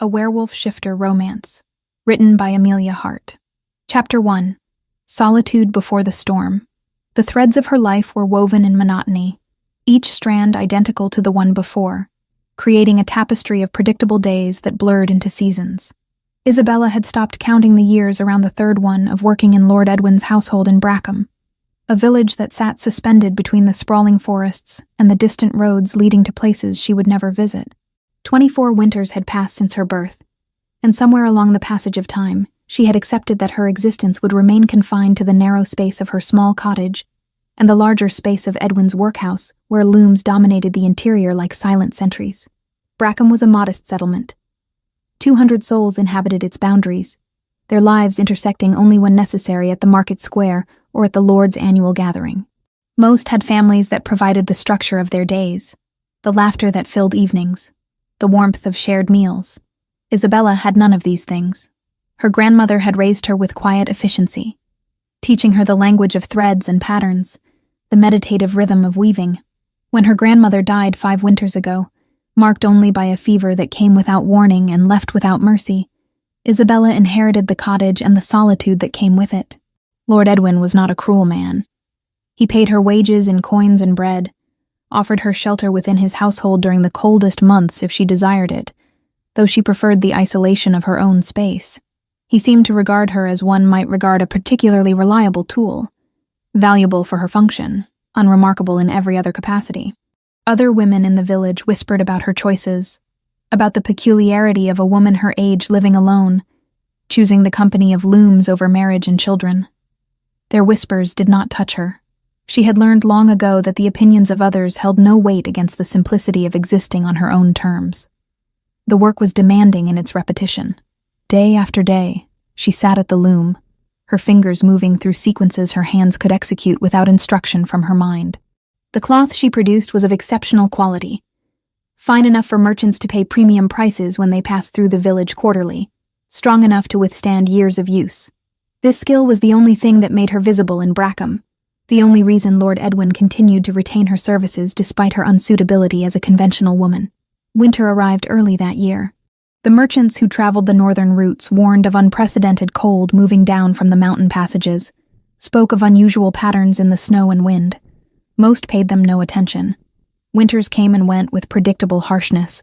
A Werewolf Shifter Romance, written by Amelia Hart. Chapter 1. Solitude Before the Storm. The threads of her life were woven in monotony, each strand identical to the one before, creating a tapestry of predictable days that blurred into seasons. Isabella had stopped counting the years around the third one of working in Lord Edwin's household in Brackham, a village that sat suspended between the sprawling forests and the distant roads leading to places she would never visit. 24 winters had passed since her birth, and somewhere along the passage of time, she had accepted that her existence would remain confined to the narrow space of her small cottage and the larger space of Edwin's workhouse, where looms dominated the interior like silent sentries. Brackham was a modest settlement. 200 souls inhabited its boundaries, their lives intersecting only when necessary at the market square or at the Lord's annual gathering. Most had families that provided the structure of their days, the laughter that filled evenings, the warmth of shared meals. Isabella had none of these things. Her grandmother had raised her with quiet efficiency, teaching her the language of threads and patterns, the meditative rhythm of weaving. When her grandmother died 5 winters ago, marked only by a fever that came without warning and left without mercy, Isabella inherited the cottage and the solitude that came with it. Lord Edwin was not a cruel man. He paid her wages in coins and bread, offered her shelter within his household during the coldest months if she desired it, though she preferred the isolation of her own space. He seemed to regard her as one might regard a particularly reliable tool, valuable for her function, unremarkable in every other capacity. Other women in the village whispered about her choices, about the peculiarity of a woman her age living alone, choosing the company of looms over marriage and children. Their whispers did not touch her. She had learned long ago that the opinions of others held no weight against the simplicity of existing on her own terms. The work was demanding in its repetition. Day after day, she sat at the loom, her fingers moving through sequences her hands could execute without instruction from her mind. The cloth she produced was of exceptional quality, fine enough for merchants to pay premium prices when they passed through the village quarterly, strong enough to withstand years of use. This skill was the only thing that made her visible in Brackham, the only reason Lord Edwin continued to retain her services despite her unsuitability as a conventional woman. Winter arrived early that year. The merchants who traveled the northern routes warned of unprecedented cold moving down from the mountain passages, spoke of unusual patterns in the snow and wind. Most paid them no attention. Winters came and went with predictable harshness,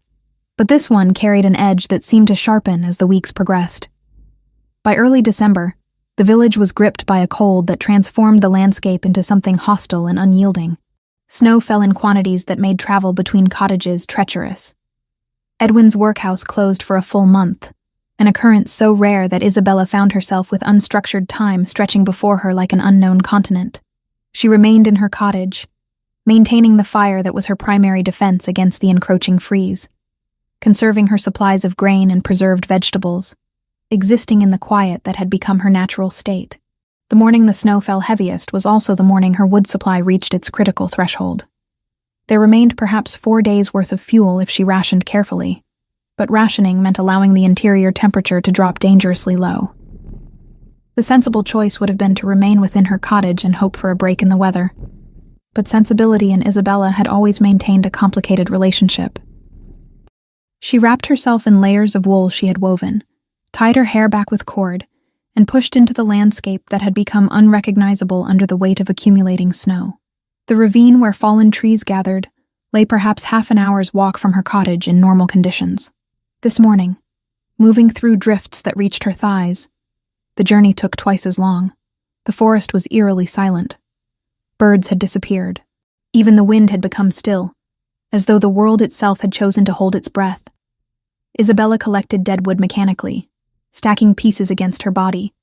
but this one carried an edge that seemed to sharpen as the weeks progressed. By early December, the village was gripped by a cold that transformed the landscape into something hostile and unyielding. Snow fell in quantities that made travel between cottages treacherous. Edwin's workhouse closed for a full month, an occurrence so rare that Isabella found herself with unstructured time stretching before her like an unknown continent. She remained in her cottage, maintaining the fire that was her primary defense against the encroaching freeze, conserving her supplies of grain and preserved vegetables, existing in the quiet that had become her natural state. The morning the snow fell heaviest was also the morning her wood supply reached its critical threshold. There remained perhaps 4 days' worth of fuel if she rationed carefully, but rationing meant allowing the interior temperature to drop dangerously low. The sensible choice would have been to remain within her cottage and hope for a break in the weather, but sensibility and Isabella had always maintained a complicated relationship. She wrapped herself in layers of wool she had woven, tied her hair back with cord, and pushed into the landscape that had become unrecognizable under the weight of accumulating snow. The ravine where fallen trees gathered lay perhaps half an hour's walk from her cottage in normal conditions. This morning, moving through drifts that reached her thighs, the journey took twice as long. The forest was eerily silent. Birds had disappeared. Even the wind had become still, as though the world itself had chosen to hold its breath. Isabella collected dead wood mechanically, stacking pieces against her body,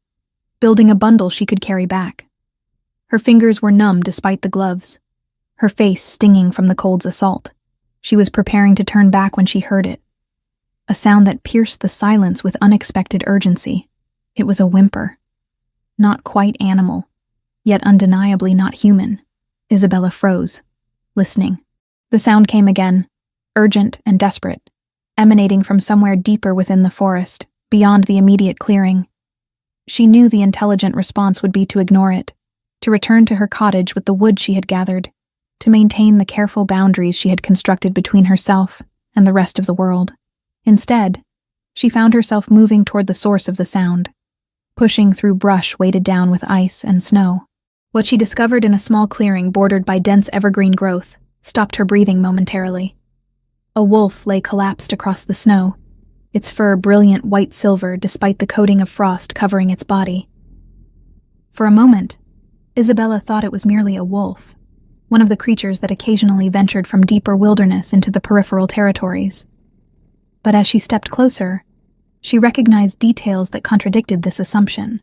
building a bundle she could carry back. Her fingers were numb despite the gloves, her face stinging from the cold's assault. She was preparing to turn back when she heard it, a sound that pierced the silence with unexpected urgency. It was a whimper. Not quite animal, yet undeniably not human. Isabella froze, listening. The sound came again, urgent and desperate, emanating from somewhere deeper within the forest, beyond the immediate clearing. She knew the intelligent response would be to ignore it, to return to her cottage with the wood she had gathered, to maintain the careful boundaries she had constructed between herself and the rest of the world. Instead, She found herself moving toward the source of the sound, pushing through brush weighted down with ice and snow. What she discovered in a small clearing bordered by dense evergreen growth stopped her breathing momentarily. A wolf lay collapsed across the snow, its fur brilliant white-silver despite the coating of frost covering its body. For a moment, Isabella thought it was merely a wolf, one of the creatures that occasionally ventured from deeper wilderness into the peripheral territories. But as she stepped closer, she recognized details that contradicted this assumption.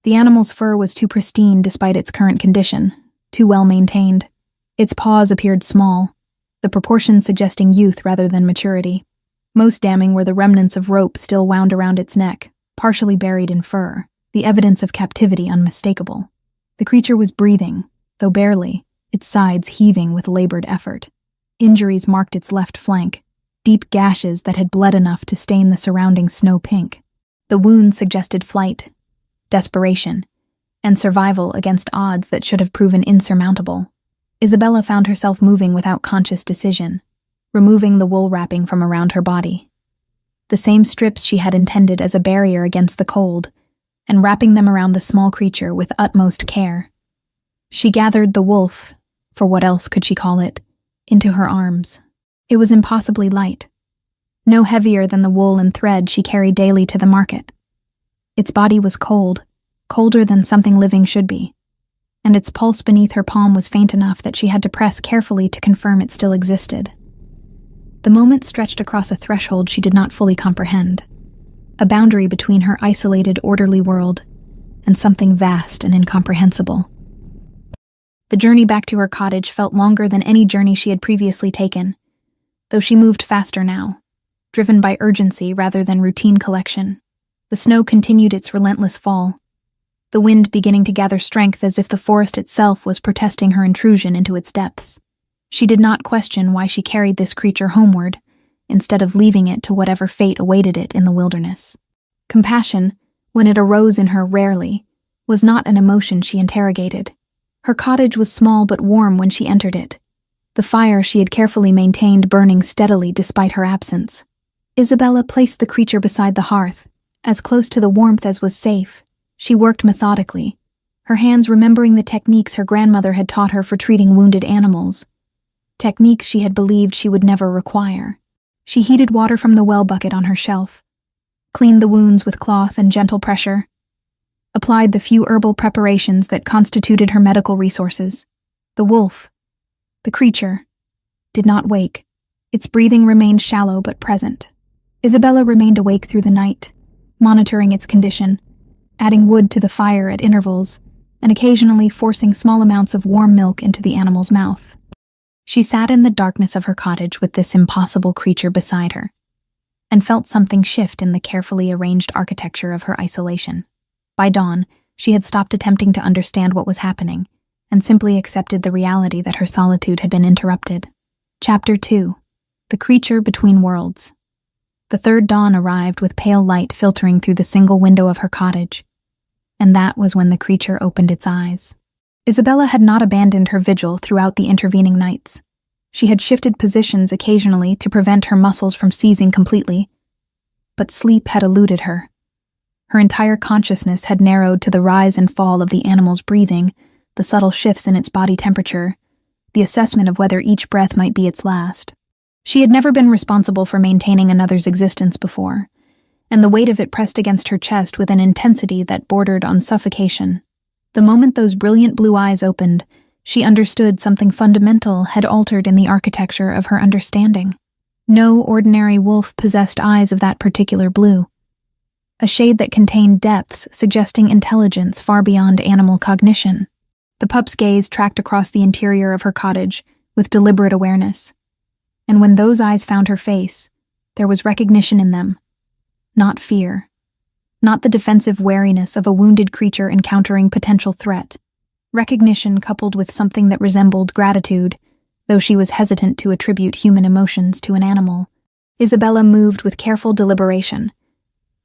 The animal's fur was too pristine despite its current condition, too well maintained. Its paws appeared small, the proportions suggesting youth rather than maturity. Most damning were the remnants of rope still wound around its neck, partially buried in fur, the evidence of captivity unmistakable. The creature was breathing, though barely, its sides heaving with labored effort. Injuries marked its left flank, deep gashes that had bled enough to stain the surrounding snow pink. The wounds suggested flight, desperation, and survival against odds that should have proven insurmountable. Isabella found herself moving without conscious decision, removing the wool wrapping from around her body. The same strips she had intended as a barrier against the cold, and wrapping them around the small creature with utmost care. She gathered the wolf, for what else could she call it, into her arms. It was impossibly light, no heavier than the wool and thread she carried daily to the market. Its body was cold, colder than something living should be, and its pulse beneath her palm was faint enough that she had to press carefully to confirm it still existed. The moment stretched across a threshold she did not fully comprehend, a boundary between her isolated, orderly world and something vast and incomprehensible. The journey back to her cottage felt longer than any journey she had previously taken, though she moved faster now, driven by urgency rather than routine collection. The snow continued its relentless fall, the wind beginning to gather strength as if the forest itself was protesting her intrusion into its depths. She did not question why she carried this creature homeward, instead of leaving it to whatever fate awaited it in the wilderness. Compassion, when it arose in her rarely, was not an emotion she interrogated. Her cottage was small but warm when she entered it, the fire she had carefully maintained burning steadily despite her absence. Isabella placed the creature beside the hearth, as close to the warmth as was safe. She worked methodically, her hands remembering the techniques her grandmother had taught her for treating wounded animals, techniques she had believed she would never require. She heated water from the well bucket on her shelf, cleaned the wounds with cloth and gentle pressure, applied the few herbal preparations that constituted her medical resources. The wolf, the creature, did not wake. Its breathing remained shallow but present. Isabella remained awake through the night, monitoring its condition, adding wood to the fire at intervals, and occasionally forcing small amounts of warm milk into the animal's mouth. She sat in the darkness of her cottage with this impossible creature beside her, and felt something shift in the carefully arranged architecture of her isolation. By dawn, she had stopped attempting to understand what was happening, and simply accepted the reality that her solitude had been interrupted. Chapter 2. The Creature Between Worlds. The third dawn arrived with pale light filtering through the single window of her cottage, and that was when the creature opened its eyes. Isabella had not abandoned her vigil throughout the intervening nights. She had shifted positions occasionally to prevent her muscles from seizing completely, but sleep had eluded her. Her entire consciousness had narrowed to the rise and fall of the animal's breathing, the subtle shifts in its body temperature, the assessment of whether each breath might be its last. She had never been responsible for maintaining another's existence before, and the weight of it pressed against her chest with an intensity that bordered on suffocation. The moment those brilliant blue eyes opened, she understood something fundamental had altered in the architecture of her understanding. No ordinary wolf possessed eyes of that particular blue, a shade that contained depths suggesting intelligence far beyond animal cognition. The pup's gaze tracked across the interior of her cottage with deliberate awareness, and when those eyes found her face, there was recognition in them, not fear. Not the defensive wariness of a wounded creature encountering potential threat. Recognition coupled with something that resembled gratitude, though she was hesitant to attribute human emotions to an animal. Isabella moved with careful deliberation,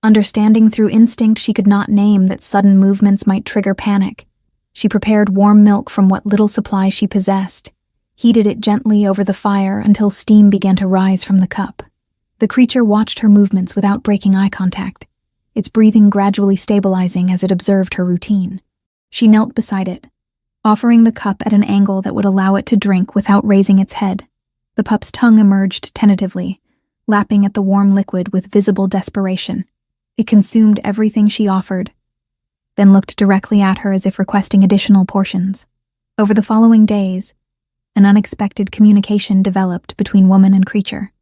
understanding through instinct she could not name that sudden movements might trigger panic. She prepared warm milk from what little supply she possessed, heated it gently over the fire until steam began to rise from the cup. The creature watched her movements without breaking eye contact, its breathing gradually stabilizing as it observed her routine. She knelt beside it, offering the cup at an angle that would allow it to drink without raising its head. The pup's tongue emerged tentatively, lapping at the warm liquid with visible desperation. It consumed everything she offered, then looked directly at her as if requesting additional portions. Over the following days, an unexpected communication developed between woman and creature.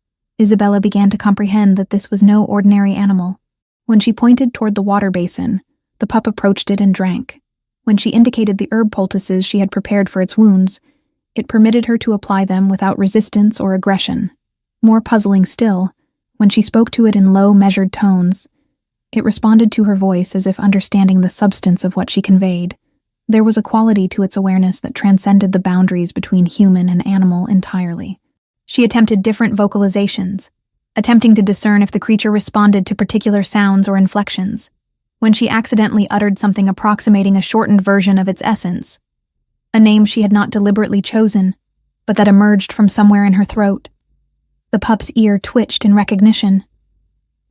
Isabella began to comprehend that this was no ordinary animal. When she pointed toward the water basin, the pup approached it and drank. When she indicated the herb poultices she had prepared for its wounds, it permitted her to apply them without resistance or aggression. More puzzling still, when she spoke to it in low, measured tones, it responded to her voice as if understanding the substance of what she conveyed. There was a quality to its awareness that transcended the boundaries between human and animal entirely. She attempted different vocalizations, attempting to discern if the creature responded to particular sounds or inflections. When she accidentally uttered something approximating a shortened version of its essence, a name she had not deliberately chosen, but that emerged from somewhere in her throat, the pup's ear twitched in recognition.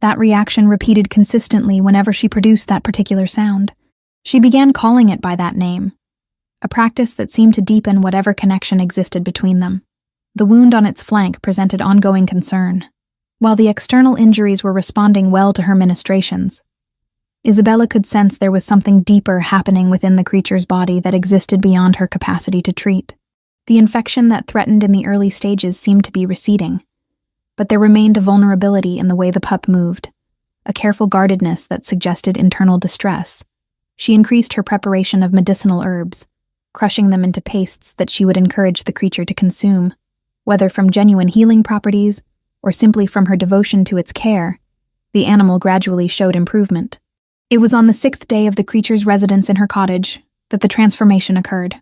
That reaction repeated consistently whenever she produced that particular sound. She began calling it by that name, a practice that seemed to deepen whatever connection existed between them. The wound on its flank presented ongoing concern. While the external injuries were responding well to her ministrations, Isabella could sense there was something deeper happening within the creature's body that existed beyond her capacity to treat. The infection that threatened in the early stages seemed to be receding, but there remained a vulnerability in the way the pup moved, a careful guardedness that suggested internal distress. She increased her preparation of medicinal herbs, crushing them into pastes that she would encourage the creature to consume. Whether from genuine healing properties or simply from her devotion to its care, the animal gradually showed improvement. It was on the 6th day of the creature's residence in her cottage that the transformation occurred.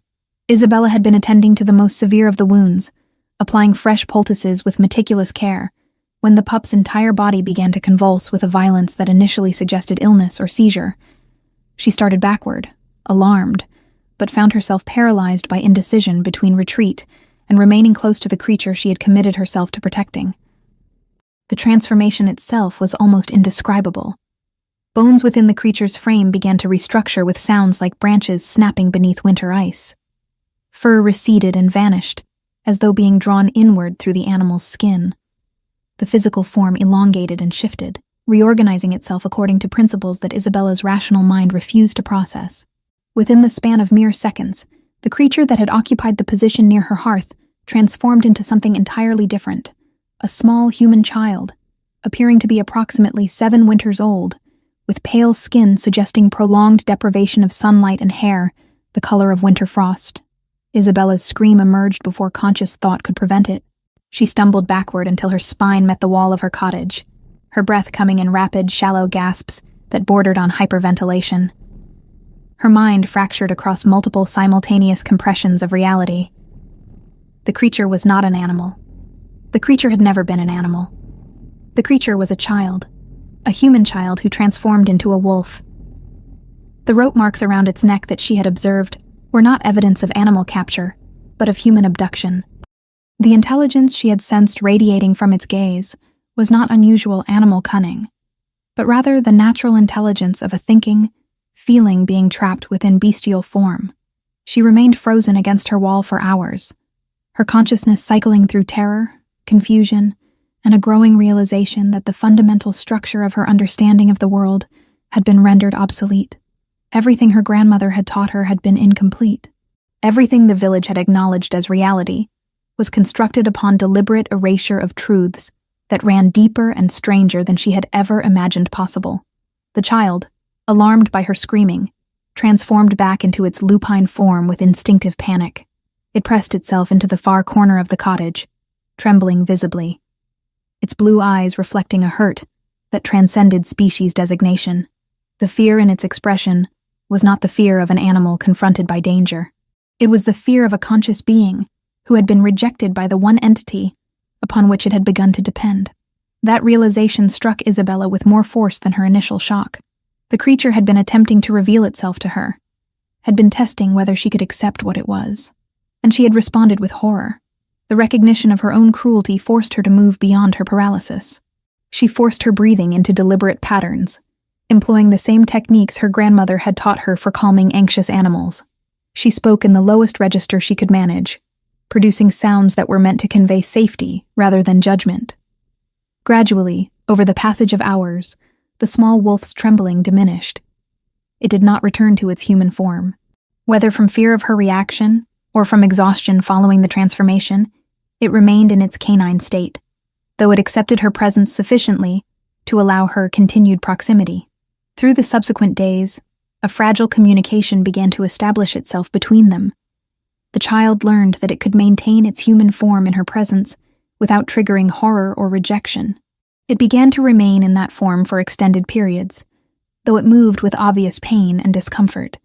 Isabella had been attending to the most severe of the wounds, applying fresh poultices with meticulous care, when the pup's entire body began to convulse with a violence that initially suggested illness or seizure. She started backward, alarmed, but found herself paralyzed by indecision between retreat and remaining close to the creature she had committed herself to protecting. The transformation itself was almost indescribable. Bones within the creature's frame began to restructure with sounds like branches snapping beneath winter ice. Fur receded and vanished, as though being drawn inward through the animal's skin. The physical form elongated and shifted, reorganizing itself according to principles that Isabella's rational mind refused to process. Within the span of mere seconds, the creature that had occupied the position near her hearth transformed into something entirely different, a small human child, appearing to be approximately 7 winters old, with pale skin suggesting prolonged deprivation of sunlight and hair, the color of winter frost. Isabella's scream emerged before conscious thought could prevent it. She stumbled backward until her spine met the wall of her cottage, her breath coming in rapid, shallow gasps that bordered on hyperventilation. Her mind fractured across multiple simultaneous compressions of reality. The creature was not an animal. The creature had never been an animal. The creature was a child, a human child who transformed into a wolf. The rope marks around its neck that she had observed were not evidence of animal capture, but of human abduction. The intelligence she had sensed radiating from its gaze was not unusual animal cunning, but rather the natural intelligence of a thinking, feeling being trapped within bestial form. She remained frozen against her wall for hours, her consciousness cycling through terror, confusion, and a growing realization that the fundamental structure of her understanding of the world had been rendered obsolete. Everything her grandmother had taught her had been incomplete. Everything the village had acknowledged as reality was constructed upon deliberate erasure of truths that ran deeper and stranger than she had ever imagined possible. The child, alarmed by her screaming, transformed back into its lupine form with instinctive panic. It pressed itself into the far corner of the cottage, trembling visibly, its blue eyes reflecting a hurt that transcended species designation. The fear in its expression was not the fear of an animal confronted by danger. It was the fear of a conscious being who had been rejected by the one entity upon which it had begun to depend. That realization struck Isabella with more force than her initial shock. The creature had been attempting to reveal itself to her, had been testing whether she could accept what it was, and she had responded with horror. The recognition of her own cruelty forced her to move beyond her paralysis. She forced her breathing into deliberate patterns, employing the same techniques her grandmother had taught her for calming anxious animals. She spoke in the lowest register she could manage, producing sounds that were meant to convey safety rather than judgment. Gradually, over the passage of hours, the small wolf's trembling diminished. It did not return to its human form. Whether from fear of her reaction or from exhaustion following the transformation, it remained in its canine state, though it accepted her presence sufficiently to allow her continued proximity. Through the subsequent days, a fragile communication began to establish itself between them. The child learned that it could maintain its human form in her presence without triggering horror or rejection. It began to remain in that form for extended periods, though it moved with obvious pain and discomfort,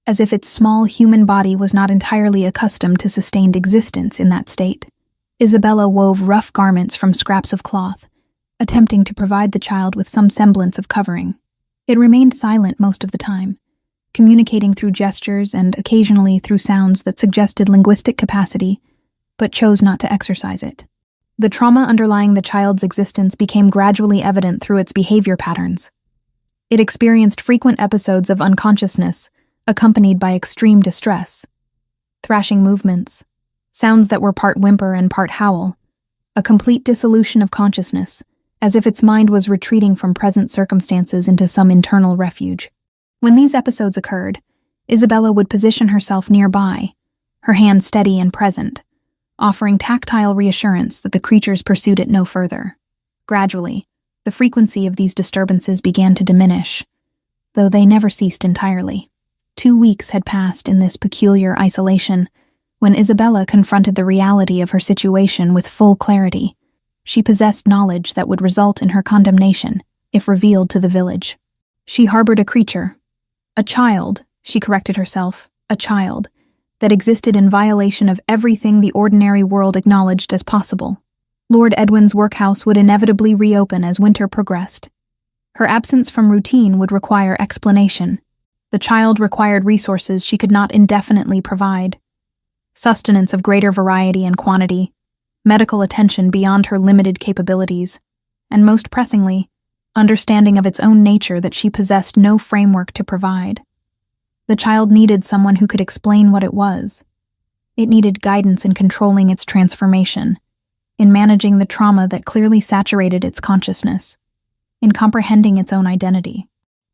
as if its small human body was not entirely accustomed to sustained existence in that state. Isabella wove rough garments from scraps of cloth, attempting to provide the child with some semblance of covering. It remained silent most of the time, communicating through gestures and occasionally through sounds that suggested linguistic capacity, but chose not to exercise it. The trauma underlying the child's existence became gradually evident through its behavior patterns. It experienced frequent episodes of unconsciousness, accompanied by extreme distress, thrashing movements, sounds that were part whimper and part howl, a complete dissolution of consciousness, as if its mind was retreating from present circumstances into some internal refuge. When these episodes occurred, Isabella would position herself nearby, her hand steady and present, offering tactile reassurance that the creatures pursued it no further. Gradually, the frequency of these disturbances began to diminish, though they never ceased entirely. 2 weeks had passed in this peculiar isolation when Isabella confronted the reality of her situation with full clarity. She possessed knowledge that would result in her condemnation if revealed to the village. She harbored a creature, a child, she corrected herself, a child, that existed in violation of everything the ordinary world acknowledged as possible. Lord Edwin's workhouse would inevitably reopen as winter progressed. Her absence from routine would require explanation. The child required resources she could not indefinitely provide. Sustenance of greater variety and quantity, medical attention beyond her limited capabilities, and most pressingly, understanding of its own nature that she possessed no framework to provide. The child needed someone who could explain what it was. It needed guidance in controlling its transformation, in managing the trauma that clearly saturated its consciousness, in comprehending its own identity.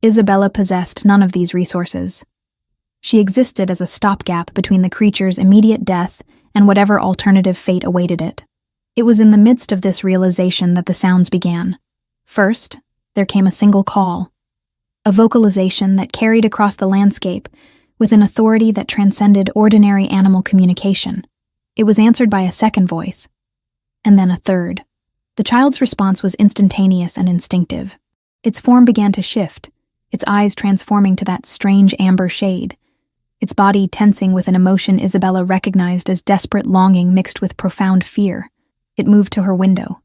Isabella possessed none of these resources. She existed as a stopgap between the creature's immediate death and whatever alternative fate awaited it. It was in the midst of this realization that the sounds began. First, there came a single call, a vocalization that carried across the landscape with an authority that transcended ordinary animal communication. It was answered by a second voice, and then a third. The child's response was instantaneous and instinctive. Its form began to shift, its eyes transforming to that strange amber shade, its body tensing with an emotion Isabella recognized as desperate longing mixed with profound fear. It moved to her window,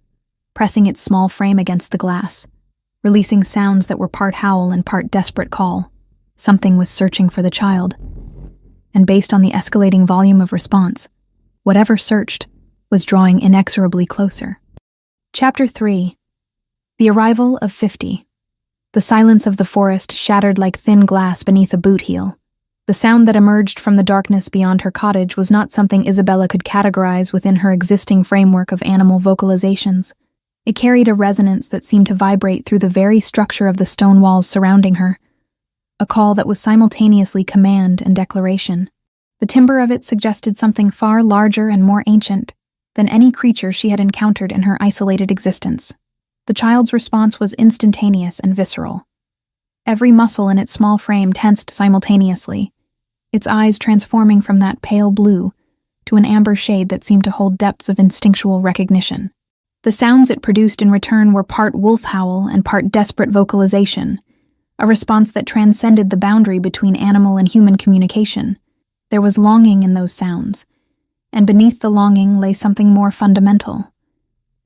pressing its small frame against the glass, releasing sounds that were part howl and part desperate call. Something was searching for the child, and based on the escalating volume of response, whatever searched was drawing inexorably closer. Chapter 3. The Arrival of 50. The silence of the forest shattered like thin glass beneath a boot heel. The sound that emerged from the darkness beyond her cottage was not something Isabella could categorize within her existing framework of animal vocalizations. It carried a resonance that seemed to vibrate through the very structure of the stone walls surrounding her, a call that was simultaneously command and declaration. The timbre of it suggested something far larger and more ancient than any creature she had encountered in her isolated existence. The child's response was instantaneous and visceral. Every muscle in its small frame tensed simultaneously, its eyes transforming from that pale blue to an amber shade that seemed to hold depths of instinctual recognition. The sounds it produced in return were part wolf howl and part desperate vocalization, a response that transcended the boundary between animal and human communication. There was longing in those sounds, and beneath the longing lay something more fundamental,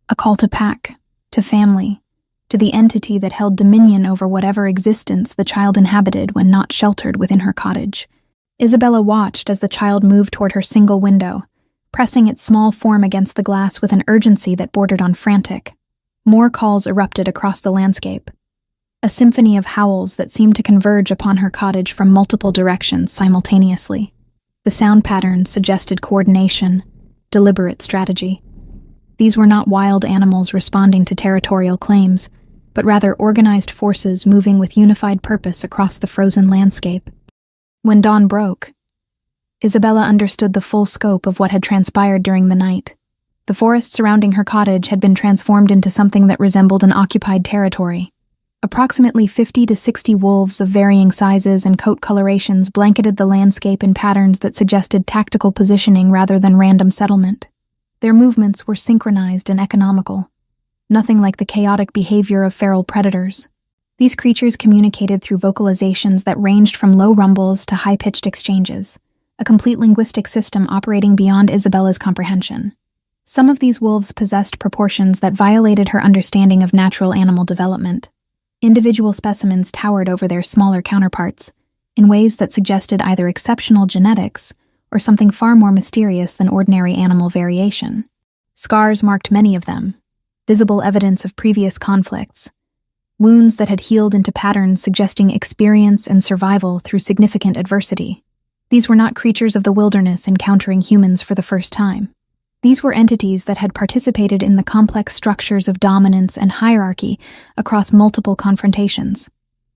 a call to pack, to family, to the entity that held dominion over whatever existence the child inhabited when not sheltered within her cottage. Isabella watched as the child moved toward her single window, pressing its small form against the glass with an urgency that bordered on frantic. More calls erupted across the landscape, a symphony of howls that seemed to converge upon her cottage from multiple directions simultaneously. The sound patterns suggested coordination, deliberate strategy. These were not wild animals responding to territorial claims, but rather organized forces moving with unified purpose across the frozen landscape. When dawn broke, Isabella understood the full scope of what had transpired during the night. The forest surrounding her cottage had been transformed into something that resembled an occupied territory. Approximately 50 to 60 wolves of varying sizes and coat colorations blanketed the landscape in patterns that suggested tactical positioning rather than random settlement. Their movements were synchronized and economical, nothing like the chaotic behavior of feral predators. These creatures communicated through vocalizations that ranged from low rumbles to high-pitched exchanges, a complete linguistic system operating beyond Isabella's comprehension. Some of these wolves possessed proportions that violated her understanding of natural animal development. Individual specimens towered over their smaller counterparts in ways that suggested either exceptional genetics or something far more mysterious than ordinary animal variation. Scars marked many of them, visible evidence of previous conflicts, wounds that had healed into patterns suggesting experience and survival through significant adversity. These were not creatures of the wilderness encountering humans for the first time. These were entities that had participated in the complex structures of dominance and hierarchy across multiple confrontations.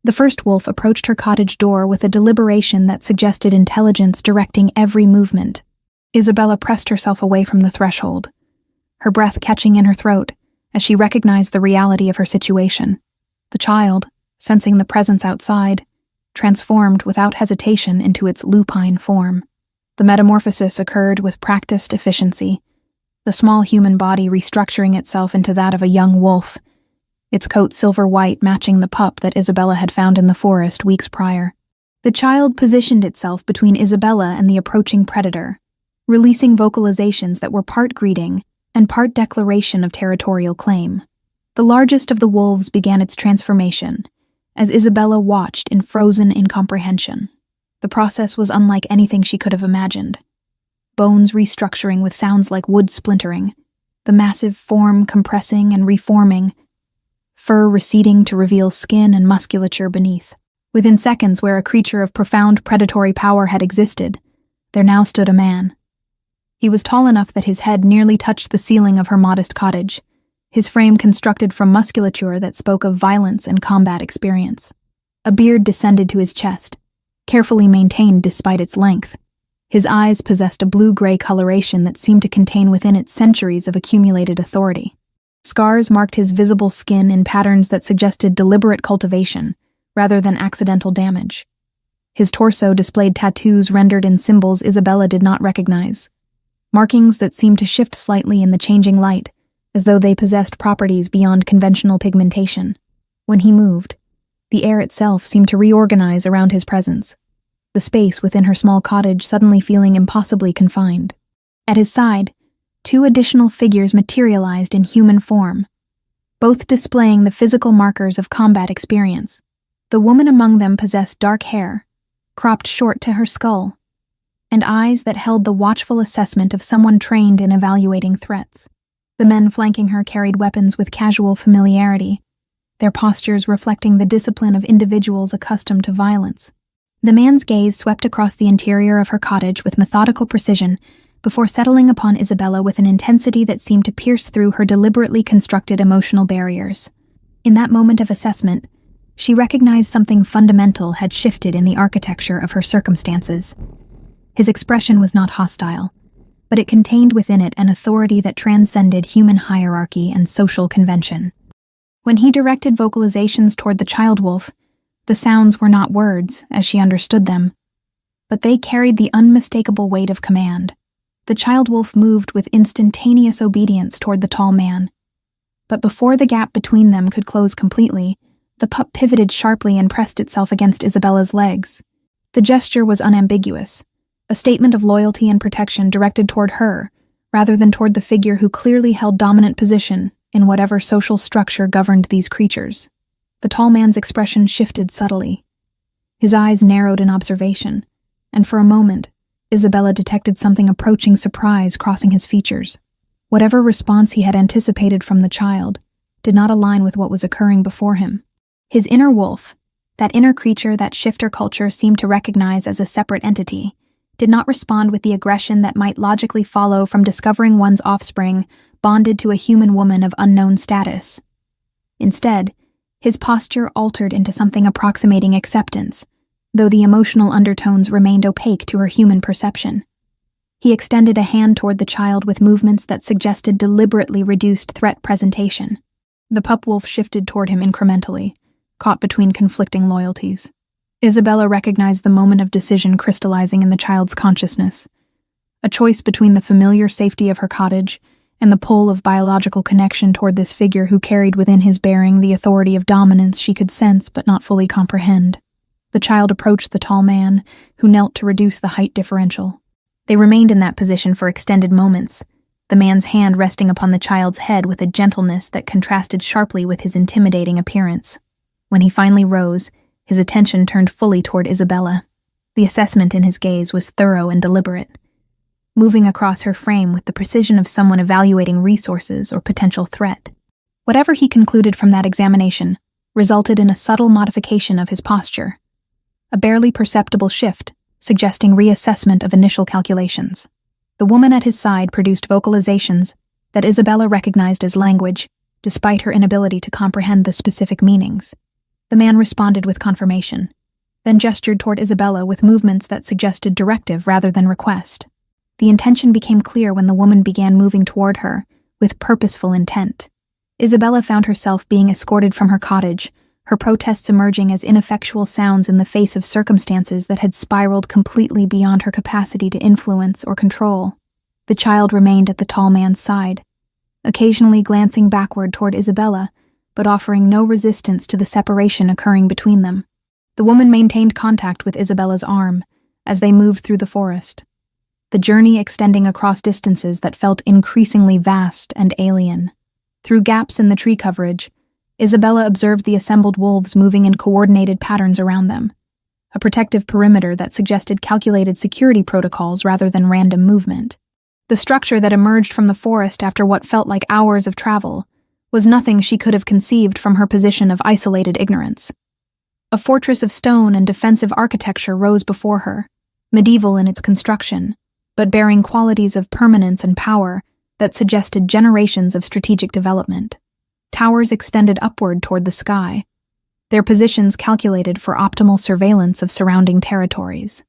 The first wolf approached her cottage door with a deliberation that suggested intelligence directing every movement. Isabella pressed herself away from the threshold, her breath catching in her throat as she recognized the reality of her situation. The child, sensing the presence outside, transformed without hesitation into its lupine form. The metamorphosis occurred with practiced efficiency, the small human body restructuring itself into that of a young wolf, its coat silver white matching the pup that Isabella had found in the forest weeks prior. The child positioned itself between Isabella and the approaching predator, releasing vocalizations that were part greeting and part declaration of territorial claim. The largest of the wolves began its transformation, as Isabella watched in frozen incomprehension. The process was unlike anything she could have imagined. Bones restructuring with sounds like wood splintering, the massive form compressing and reforming, fur receding to reveal skin and musculature beneath. Within seconds, where a creature of profound predatory power had existed, there now stood a man. He was tall enough that his head nearly touched the ceiling of her modest cottage, his frame constructed from musculature that spoke of violence and combat experience. A beard descended to his chest, carefully maintained despite its length. His eyes possessed a blue-gray coloration that seemed to contain within it centuries of accumulated authority. Scars marked his visible skin in patterns that suggested deliberate cultivation, rather than accidental damage. His torso displayed tattoos rendered in symbols Isabella did not recognize, markings that seemed to shift slightly in the changing light, as though they possessed properties beyond conventional pigmentation. When he moved, the air itself seemed to reorganize around his presence, the space within her small cottage suddenly feeling impossibly confined. At his side, 2 additional figures materialized in human form, both displaying the physical markers of combat experience. The woman among them possessed dark hair, cropped short to her skull, and eyes that held the watchful assessment of someone trained in evaluating threats. The men flanking her carried weapons with casual familiarity, their postures reflecting the discipline of individuals accustomed to violence. The man's gaze swept across the interior of her cottage with methodical precision before settling upon Isabella with an intensity that seemed to pierce through her deliberately constructed emotional barriers. In that moment of assessment, she recognized something fundamental had shifted in the architecture of her circumstances. His expression was not hostile, but it contained within it an authority that transcended human hierarchy and social convention. When he directed vocalizations toward the child wolf, the sounds were not words, as she understood them, but they carried the unmistakable weight of command. The child wolf moved with instantaneous obedience toward the tall man. But before the gap between them could close completely, the pup pivoted sharply and pressed itself against Isabella's legs. The gesture was unambiguous, a statement of loyalty and protection directed toward her, rather than toward the figure who clearly held dominant position in whatever social structure governed these creatures. The tall man's expression shifted subtly. His eyes narrowed in observation, and for a moment, Isabella detected something approaching surprise crossing his features. Whatever response he had anticipated from the child did not align with what was occurring before him. His inner wolf, that inner creature that shifter culture seemed to recognize as a separate entity, did not respond with the aggression that might logically follow from discovering one's offspring bonded to a human woman of unknown status. Instead, his posture altered into something approximating acceptance, though the emotional undertones remained opaque to her human perception. He extended a hand toward the child with movements that suggested deliberately reduced threat presentation. The pup wolf shifted toward him incrementally, caught between conflicting loyalties. Isabella recognized the moment of decision crystallizing in the child's consciousness, a choice between the familiar safety of her cottage and the pull of biological connection toward this figure who carried within his bearing the authority of dominance she could sense but not fully comprehend. The child approached the tall man, who knelt to reduce the height differential. They remained in that position for extended moments, the man's hand resting upon the child's head with a gentleness that contrasted sharply with his intimidating appearance. When he finally rose, his attention turned fully toward Isabella. The assessment in his gaze was thorough and deliberate, moving across her frame with the precision of someone evaluating resources or potential threat. Whatever he concluded from that examination resulted in a subtle modification of his posture, a barely perceptible shift, suggesting reassessment of initial calculations. The woman at his side produced vocalizations that Isabella recognized as language, despite her inability to comprehend the specific meanings. The man responded with confirmation, then gestured toward Isabella with movements that suggested directive rather than request. The intention became clear when the woman began moving toward her, with purposeful intent. Isabella found herself being escorted from her cottage, her protests emerging as ineffectual sounds in the face of circumstances that had spiraled completely beyond her capacity to influence or control. The child remained at the tall man's side, occasionally glancing backward toward Isabella, but offering no resistance to the separation occurring between them. The woman maintained contact with Isabella's arm as they moved through the forest, the journey extending across distances that felt increasingly vast and alien. Through gaps in the tree coverage, Isabella observed the assembled wolves moving in coordinated patterns around them, a protective perimeter that suggested calculated security protocols rather than random movement. The structure that emerged from the forest after what felt like hours of travel was nothing she could have conceived from her position of isolated ignorance. A fortress of stone and defensive architecture rose before her, medieval in its construction, but bearing qualities of permanence and power that suggested generations of strategic development. Towers extended upward toward the sky, their positions calculated for optimal surveillance of surrounding territories.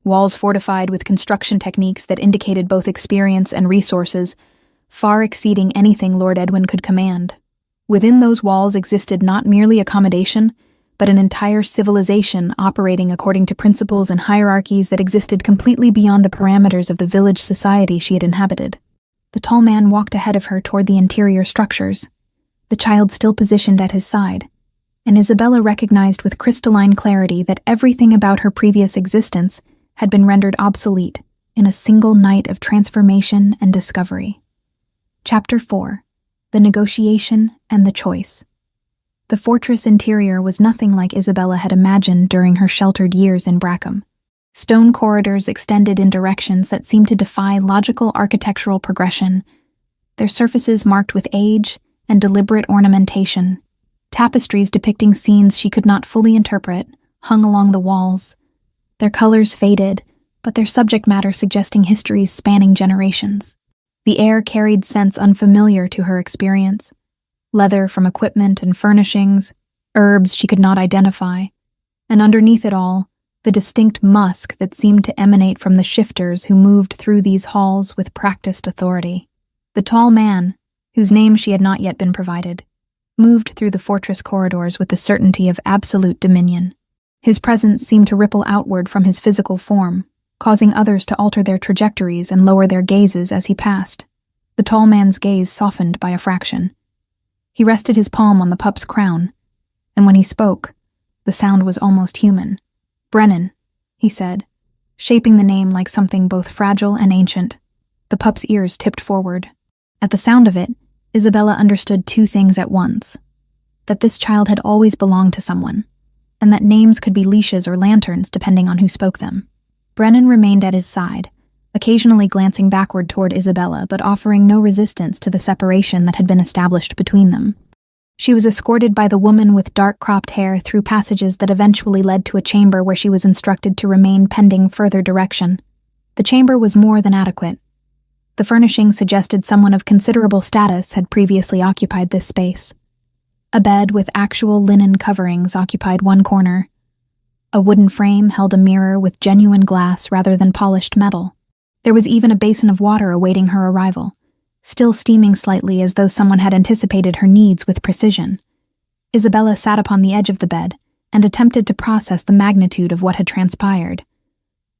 Walls fortified with construction techniques that indicated both experience and resources, far exceeding anything Lord Edwin could command. Within those walls existed not merely accommodation, but an entire civilization operating according to principles and hierarchies that existed completely beyond the parameters of the village society she had inhabited. The tall man walked ahead of her toward the interior structures, the child still positioned at his side, and Isabella recognized with crystalline clarity that everything about her previous existence had been rendered obsolete in a single night of transformation and discovery. Chapter 4. The Negotiation and the Choice. The fortress interior was nothing like Isabella had imagined during her sheltered years in Brackham. Stone corridors extended in directions that seemed to defy logical architectural progression, their surfaces marked with age and deliberate ornamentation. Tapestries depicting scenes she could not fully interpret hung along the walls, their colors faded, but their subject matter suggesting histories spanning generations. The air carried scents unfamiliar to her experience, leather from equipment and furnishings, herbs she could not identify, and underneath it all, the distinct musk that seemed to emanate from the shifters who moved through these halls with practiced authority. The tall man, whose name she had not yet been provided, moved through the fortress corridors with the certainty of absolute dominion. His presence seemed to ripple outward from his physical form, causing others to alter their trajectories and lower their gazes as he passed. The tall man's gaze softened by a fraction. He rested his palm on the pup's crown, and when he spoke, the sound was almost human. "Brennan," he said, shaping the name like something both fragile and ancient. The pup's ears tipped forward. At the sound of it, Isabella understood two things at once: that this child had always belonged to someone, and that names could be leashes or lanterns depending on who spoke them. Brennan remained at his side, occasionally glancing backward toward Isabella but offering no resistance to the separation that had been established between them. She was escorted by the woman with dark-cropped hair through passages that eventually led to a chamber where she was instructed to remain pending further direction. The chamber was more than adequate. The furnishing suggested someone of considerable status had previously occupied this space. A bed with actual linen coverings occupied one corner. A wooden frame held a mirror with genuine glass rather than polished metal. There was even a basin of water awaiting her arrival, still steaming slightly as though someone had anticipated her needs with precision. Isabella sat upon the edge of the bed and attempted to process the magnitude of what had transpired.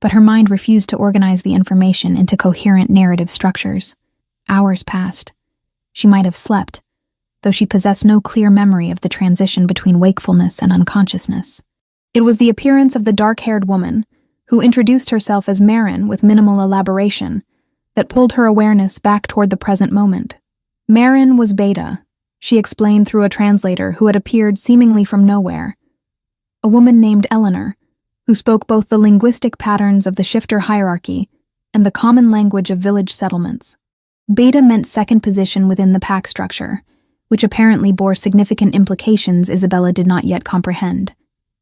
But her mind refused to organize the information into coherent narrative structures. Hours passed. She might have slept, though she possessed no clear memory of the transition between wakefulness and unconsciousness. It was the appearance of the dark-haired woman, who introduced herself as Marin with minimal elaboration, that pulled her awareness back toward the present moment. Marin was Beta, she explained through a translator who had appeared seemingly from nowhere. A woman named Eleanor, who spoke both the linguistic patterns of the shifter hierarchy and the common language of village settlements. Beta meant second position within the pack structure, which apparently bore significant implications Isabella did not yet comprehend.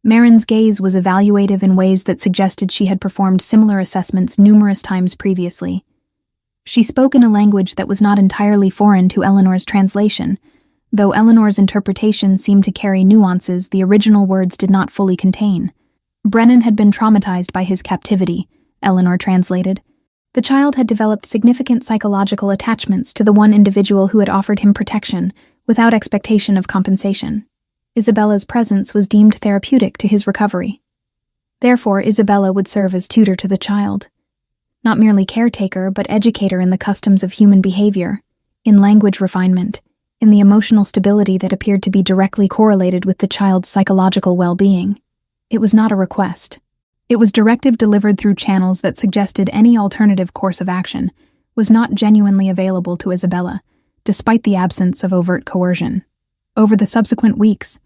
Marin's gaze was evaluative in ways that suggested she had performed similar assessments numerous times previously. She spoke in a language that was not entirely foreign to Eleanor's translation, though Eleanor's interpretation seemed to carry nuances the original words did not fully contain. Brennan had been traumatized by his captivity, Eleanor translated. The child had developed significant psychological attachments to the one individual who had offered him protection, without expectation of compensation. Isabella's presence was deemed therapeutic to his recovery. Therefore, Isabella would serve as tutor to the child. Not merely caretaker, but educator in the customs of human behavior, in language refinement, in the emotional stability that appeared to be directly correlated with the child's psychological well-being. It was not a request. It was directive delivered through channels that suggested any alternative course of action was not genuinely available to Isabella, despite the absence of overt coercion. Over the subsequent weeks,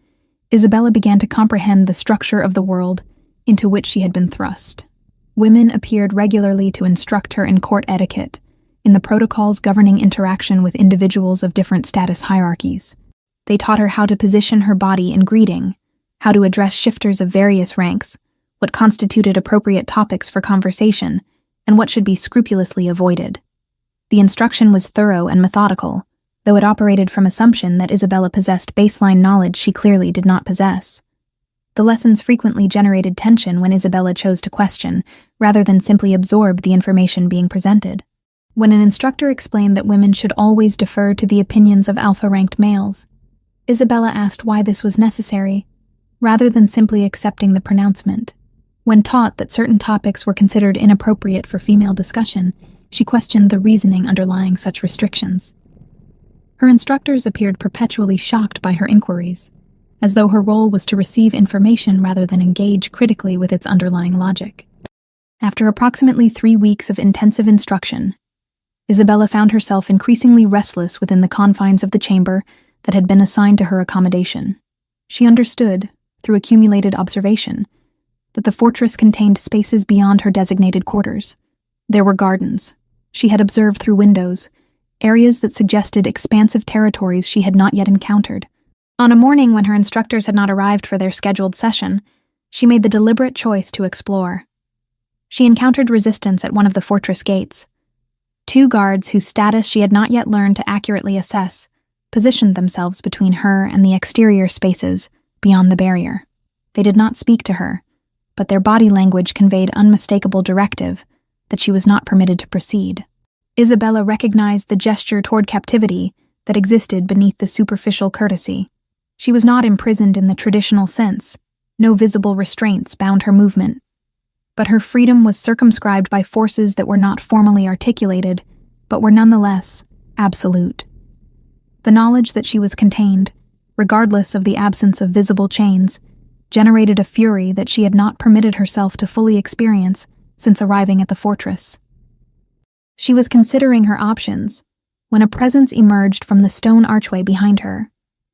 Isabella began to comprehend the structure of the world into which she had been thrust. Women appeared regularly to instruct her in court etiquette, in the protocols governing interaction with individuals of different status hierarchies. They taught her how to position her body in greeting, how to address shifters of various ranks, what constituted appropriate topics for conversation, and what should be scrupulously avoided. The instruction was thorough and methodical, though it operated from assumption that Isabella possessed baseline knowledge she clearly did not possess. The lessons frequently generated tension when Isabella chose to question, rather than simply absorb the information being presented. When an instructor explained that women should always defer to the opinions of alpha-ranked males, Isabella asked why this was necessary, rather than simply accepting the pronouncement. When taught that certain topics were considered inappropriate for female discussion, she questioned the reasoning underlying such restrictions. Her instructors appeared perpetually shocked by her inquiries, as though her role was to receive information rather than engage critically with its underlying logic. After approximately 3 weeks of intensive instruction, Isabella found herself increasingly restless within the confines of the chamber that had been assigned to her accommodation. She understood, through accumulated observation, that the fortress contained spaces beyond her designated quarters. There were gardens. She had observed through windows, areas that suggested expansive territories she had not yet encountered. On a morning when her instructors had not arrived for their scheduled session, she made the deliberate choice to explore. She encountered resistance at one of the fortress gates. 2 guards whose status she had not yet learned to accurately assess positioned themselves between her and the exterior spaces beyond the barrier. They did not speak to her, but their body language conveyed unmistakable directive that she was not permitted to proceed. Isabella recognized the gesture toward captivity that existed beneath the superficial courtesy. She was not imprisoned in the traditional sense. No visible restraints bound her movement. But her freedom was circumscribed by forces that were not formally articulated, but were nonetheless absolute. The knowledge that she was contained, regardless of the absence of visible chains, generated a fury that she had not permitted herself to fully experience since arriving at the fortress. She was considering her options when a presence emerged from the stone archway behind her.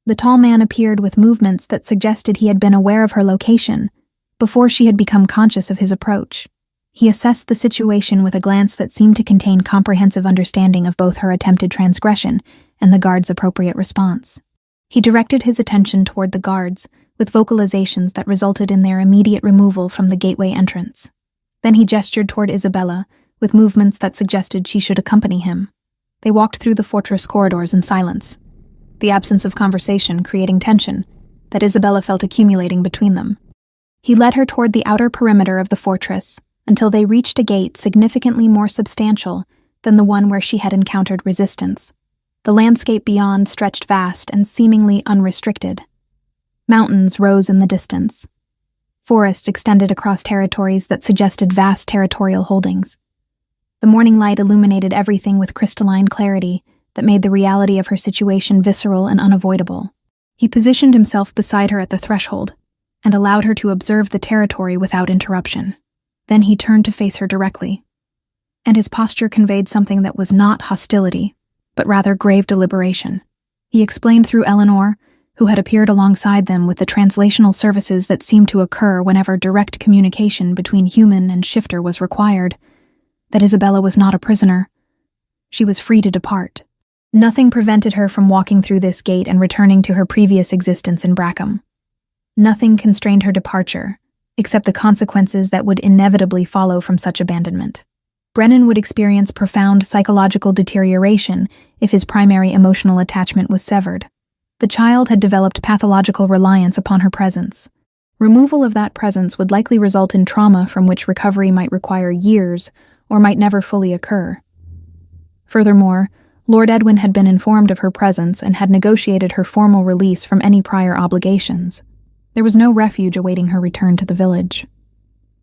The tall man appeared with movements that suggested he had been aware of her location before she had become conscious of his approach. He assessed the situation with a glance that seemed to contain comprehensive understanding of both her attempted transgression and the guard's appropriate response. He directed his attention toward the guards, with vocalizations that resulted in their immediate removal from the gateway entrance. Then he gestured toward Isabella, with movements that suggested she should accompany him. They walked through the fortress corridors in silence, the absence of conversation creating tension that Isabella felt accumulating between them. He led her toward the outer perimeter of the fortress until they reached a gate significantly more substantial than the one where she had encountered resistance. The landscape beyond stretched vast and seemingly unrestricted. Mountains rose in the distance. Forests extended across territories that suggested vast territorial holdings. The morning light illuminated everything with crystalline clarity that made the reality of her situation visceral and unavoidable. He positioned himself beside her at the threshold and allowed her to observe the territory without interruption. Then he turned to face her directly, and his posture conveyed something that was not hostility, but rather grave deliberation. He explained through Eleanor, who had appeared alongside them with the translational services that seemed to occur whenever direct communication between human and shifter was required, that Isabella was not a prisoner. She was free to depart. Nothing prevented her from walking through this gate and returning to her previous existence in Brackham. Nothing constrained her departure, except the consequences that would inevitably follow from such abandonment. Brennan would experience profound psychological deterioration if his primary emotional attachment was severed. The child had developed pathological reliance upon her presence. Removal of that presence would likely result in trauma from which recovery might require years or might never fully occur. Furthermore, Lord Edwin had been informed of her presence and had negotiated her formal release from any prior obligations. There was no refuge awaiting her return to the village.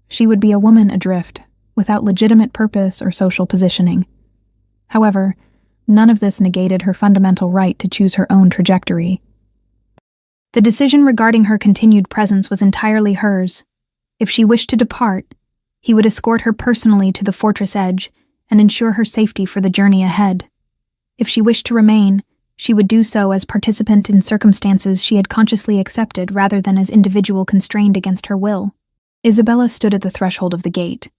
She would be a woman adrift, without legitimate purpose or social positioning. However, none of this negated her fundamental right to choose her own trajectory. The decision regarding her continued presence was entirely hers. If she wished to depart, he would escort her personally to the fortress edge and ensure her safety for the journey ahead. If she wished to remain, she would do so as participant in circumstances she had consciously accepted rather than as individual constrained against her will. Isabella stood at the threshold of the gate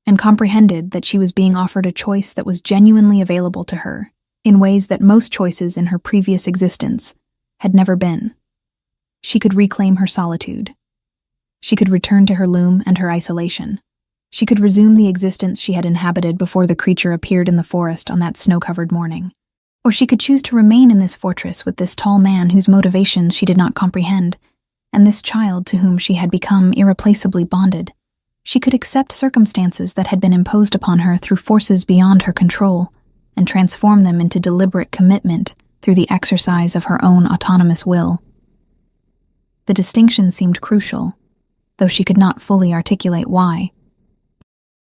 and comprehended that she was being offered a choice that was genuinely available to her, in ways that most choices in her previous existence had never been. She could reclaim her solitude. She could return to her loom and her isolation. She could resume the existence she had inhabited before the creature appeared in the forest on that snow-covered morning. Or she could choose to remain in this fortress with this tall man whose motivations she did not comprehend, and this child to whom she had become irreplaceably bonded. She could accept circumstances that had been imposed upon her through forces beyond her control, and transform them into deliberate commitment through the exercise of her own autonomous will. The distinction seemed crucial, though she could not fully articulate why.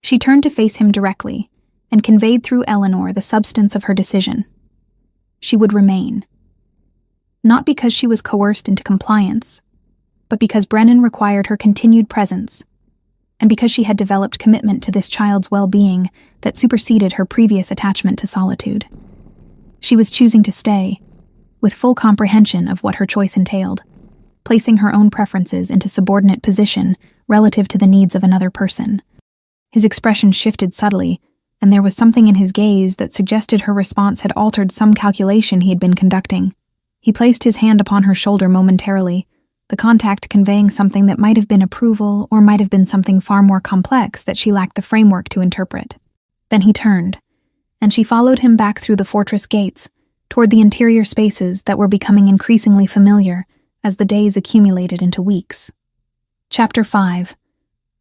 She turned to face him directly, and conveyed through Eleanor the substance of her decision. She would remain. Not because she was coerced into compliance, but because Brennan required her continued presence, and because she had developed commitment to this child's well-being that superseded her previous attachment to solitude. She was choosing to stay, with full comprehension of what her choice entailed, placing her own preferences into subordinate position relative to the needs of another person. His expression shifted subtly, and there was something in his gaze that suggested her response had altered some calculation he had been conducting. He placed his hand upon her shoulder momentarily, the contact conveying something that might have been approval or might have been something far more complex that she lacked the framework to interpret. Then he turned, and she followed him back through the fortress gates, toward the interior spaces that were becoming increasingly familiar as the days accumulated into weeks. Chapter 5.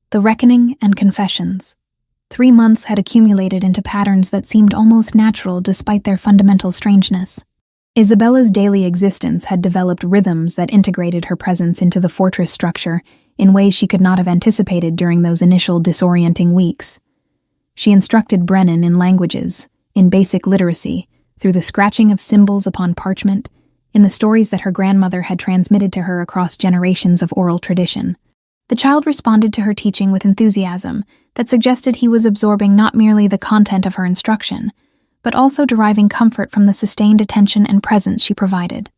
The Reckoning and Confessions. 3 months had accumulated into patterns that seemed almost natural despite their fundamental strangeness. Isabella's daily existence had developed rhythms that integrated her presence into the fortress structure in ways she could not have anticipated during those initial disorienting weeks. She instructed Brennan in languages, in basic literacy, through the scratching of symbols upon parchment, in the stories that her grandmother had transmitted to her across generations of oral tradition. The child responded to her teaching with enthusiasm that suggested he was absorbing not merely the content of her instruction, but also deriving comfort from the sustained attention and presence she provided.